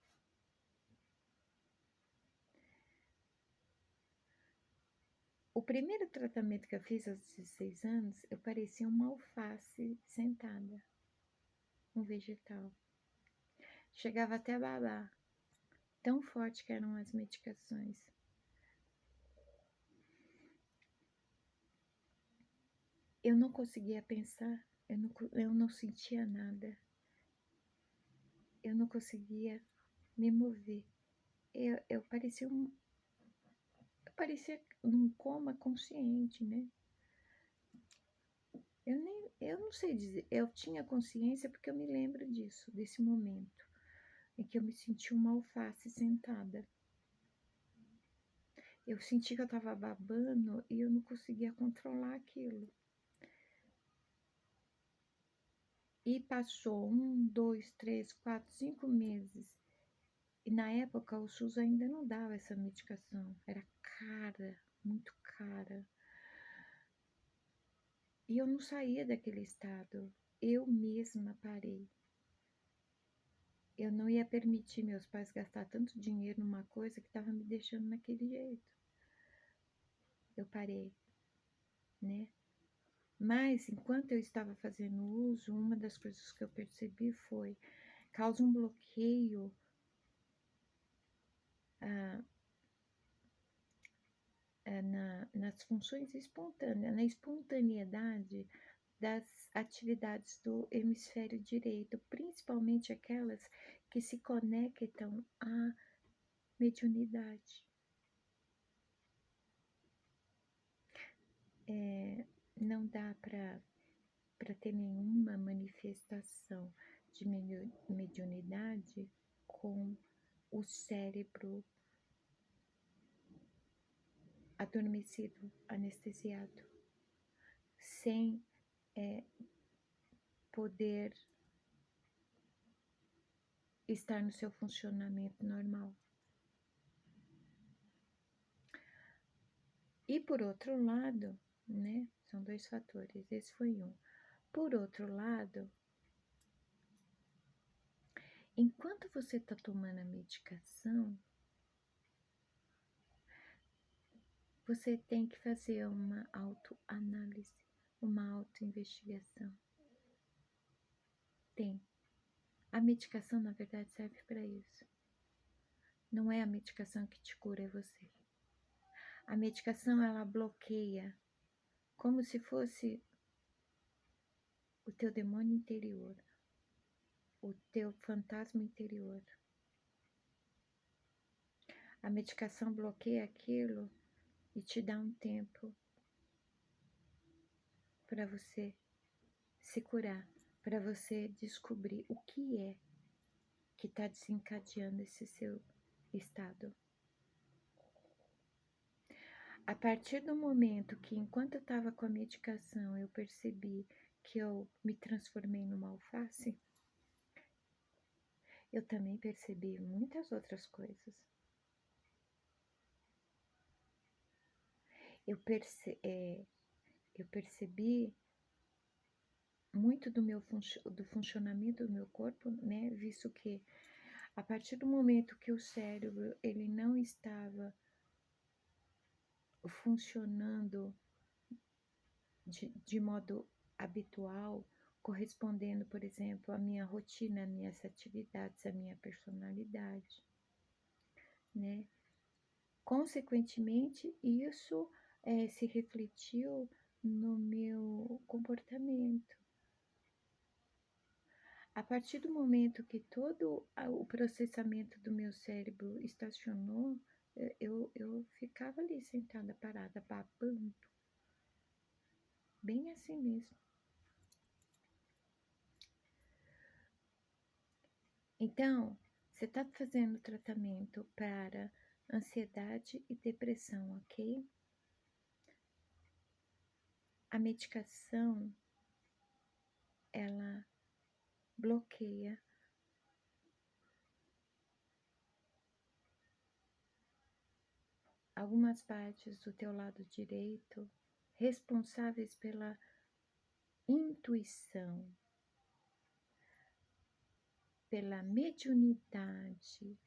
O primeiro tratamento que eu fiz aos 16 anos, eu parecia uma alface sentada, um vegetal. Chegava até a babar, tão forte que eram as medicações. Eu não conseguia pensar, eu não sentia nada. Eu não conseguia me mover. Eu parecia num coma consciente, né? Eu não sei dizer, eu tinha consciência porque eu me lembro disso, desse momento em que eu me senti uma alface sentada. Eu senti que eu estava babando e eu não conseguia controlar aquilo. E passou 1, 2, 3, 4, 5 meses. E na época o SUS ainda não dava essa medicação. Era cara, muito cara. E eu não saía daquele estado. Eu mesma parei. Eu não ia permitir meus pais gastar tanto dinheiro numa coisa que estava me deixando naquele jeito. Eu parei, né? Mas, enquanto eu estava fazendo uso, uma das coisas que eu percebi foi, causa um bloqueio nas funções espontâneas, na espontaneidade das atividades do hemisfério direito, principalmente aquelas que se conectam à mediunidade. Não dá para ter nenhuma manifestação de mediunidade com o cérebro adormecido, anestesiado, sem poder estar no seu funcionamento normal. E por outro lado, né, são dois fatores, esse foi um. Por outro lado, enquanto você está tomando a medicação, você tem que fazer uma autoanálise, uma autoinvestigação. Tem. A medicação, na verdade, serve para isso. Não é a medicação que te cura, é você. A medicação, ela bloqueia, como se fosse o teu demônio interior, o teu fantasma interior. A medicação bloqueia aquilo e te dá um tempo para você se curar, para você descobrir o que é que está desencadeando esse seu estado. A partir do momento que, enquanto eu estava com a medicação, eu percebi que eu me transformei numa alface, eu também percebi muitas outras coisas. Eu percebi muito do funcionamento do meu corpo, né? Visto que a partir do momento que o cérebro ele não estava funcionando de modo habitual, correspondendo, por exemplo, à minha rotina, às minhas atividades, à minha personalidade, né? Consequentemente, isso se refletiu no meu comportamento. A partir do momento que todo o processamento do meu cérebro estacionou, eu ficava ali sentada, parada, babando. Bem assim mesmo. Então, você está fazendo tratamento para ansiedade e depressão, ok? A medicação, ela bloqueia algumas partes do teu lado direito responsáveis pela intuição, pela mediunidade,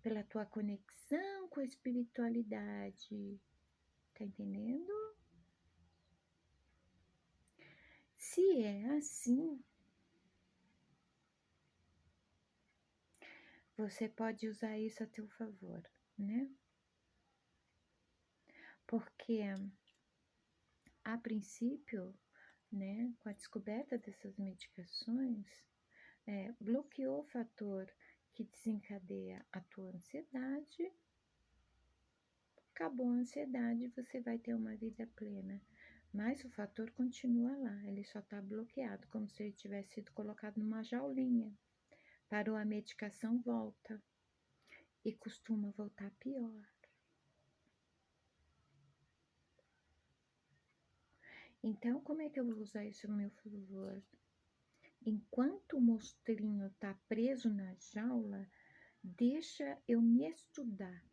pela tua conexão com a espiritualidade. Tá entendendo? Se é assim, você pode usar isso a teu favor, né? Porque, a princípio, né, com a descoberta dessas medicações, bloqueou o fator que desencadeia a tua ansiedade. Acabou a ansiedade, você vai ter uma vida plena. Mas o fator continua lá, ele só está bloqueado, como se ele tivesse sido colocado numa jaulinha. Parou a medicação, volta. E costuma voltar pior. Então, como é que eu vou usar isso a meu favor? Enquanto o monstrinho está preso na jaula, deixa eu me estudar.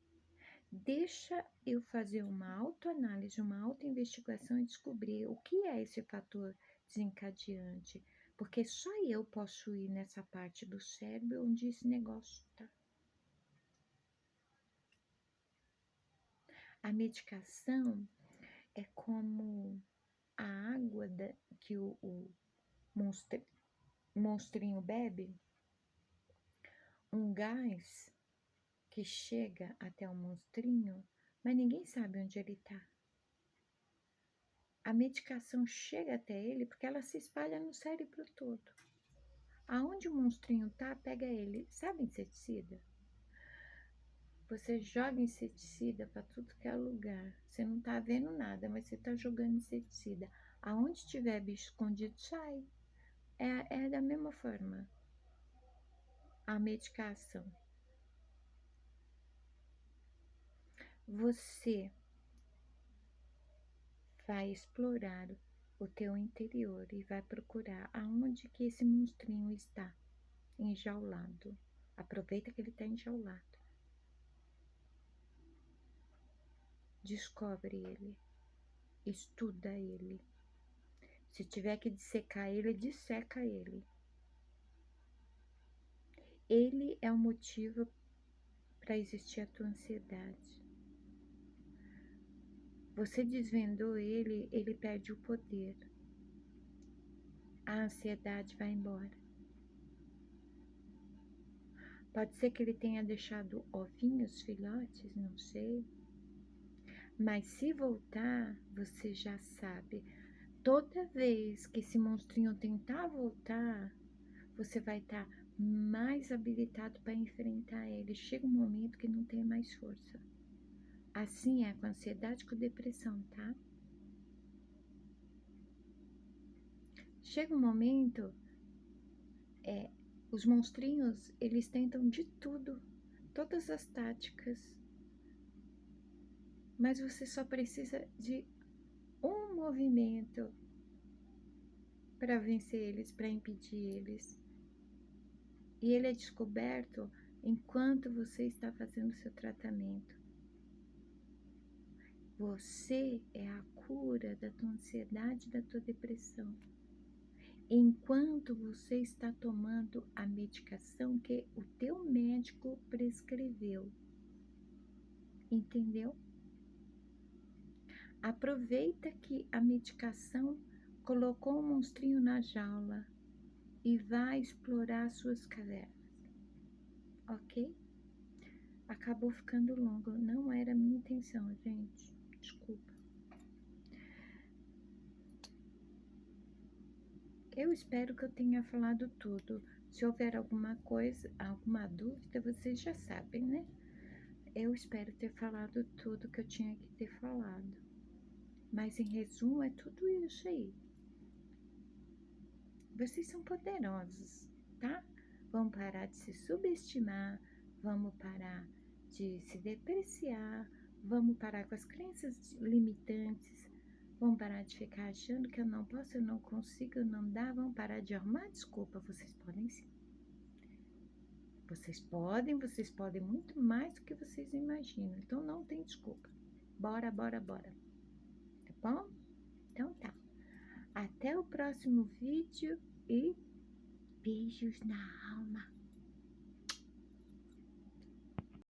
Deixa eu fazer uma autoanálise, uma autoinvestigação e descobrir o que é esse fator desencadeante. Porque só eu posso ir nessa parte do cérebro onde esse negócio está. A medicação é como a água que o monstrinho bebe, um gás que chega até o monstrinho mas ninguém sabe onde ele está. A medicação chega até ele porque ela se espalha no cérebro todo. Aonde o monstrinho tá, pega ele. Sabe inseticida? Você joga inseticida para tudo que é lugar. Você não tá vendo nada, mas você tá jogando inseticida. Aonde tiver bicho escondido, sai. É da mesma forma. A medicação. Você vai explorar o teu interior e vai procurar aonde que esse monstrinho está enjaulado. Aproveita que ele está enjaulado. Descobre ele. Estuda ele. Se tiver que dissecar ele, disseca ele. Ele é o motivo para existir a tua ansiedade. Você desvendou ele, ele perde o poder. A ansiedade vai embora. Pode ser que ele tenha deixado ovinhos, filhotes, não sei. Mas se voltar, você já sabe. Toda vez que esse monstrinho tentar voltar, você vai estar mais habilitado para enfrentar ele. Chega um momento que não tem mais força. Assim é com ansiedade e com depressão, tá? Chega um momento, os monstrinhos, eles tentam de tudo, todas as táticas, mas você só precisa de um movimento para vencer eles, para impedir eles. E ele é descoberto enquanto você está fazendo seu tratamento. Você é a cura da tua ansiedade e da tua depressão. Enquanto você está tomando a medicação que o teu médico prescreveu. Entendeu? Aproveita que a medicação colocou o monstrinho na jaula e vai explorar as suas cavernas. Ok? Acabou ficando longo. Não era a minha intenção, gente. Desculpa. Eu espero que eu tenha falado tudo. Se houver alguma coisa, alguma dúvida, vocês já sabem, né? Eu espero ter falado tudo que eu tinha que ter falado. Mas em resumo é tudo isso aí. Vocês são poderosos, tá? Vamos parar de se subestimar, vamos parar de se depreciar, vamos parar com as crenças limitantes, vamos parar de ficar achando que eu não posso, eu não consigo, eu não dá, vamos parar de arrumar desculpa. Vocês podem sim. Vocês podem muito mais do que vocês imaginam. Então não tem desculpa. Bora, bora, bora. Tá bom? Então tá. Até o próximo vídeo e beijos na alma.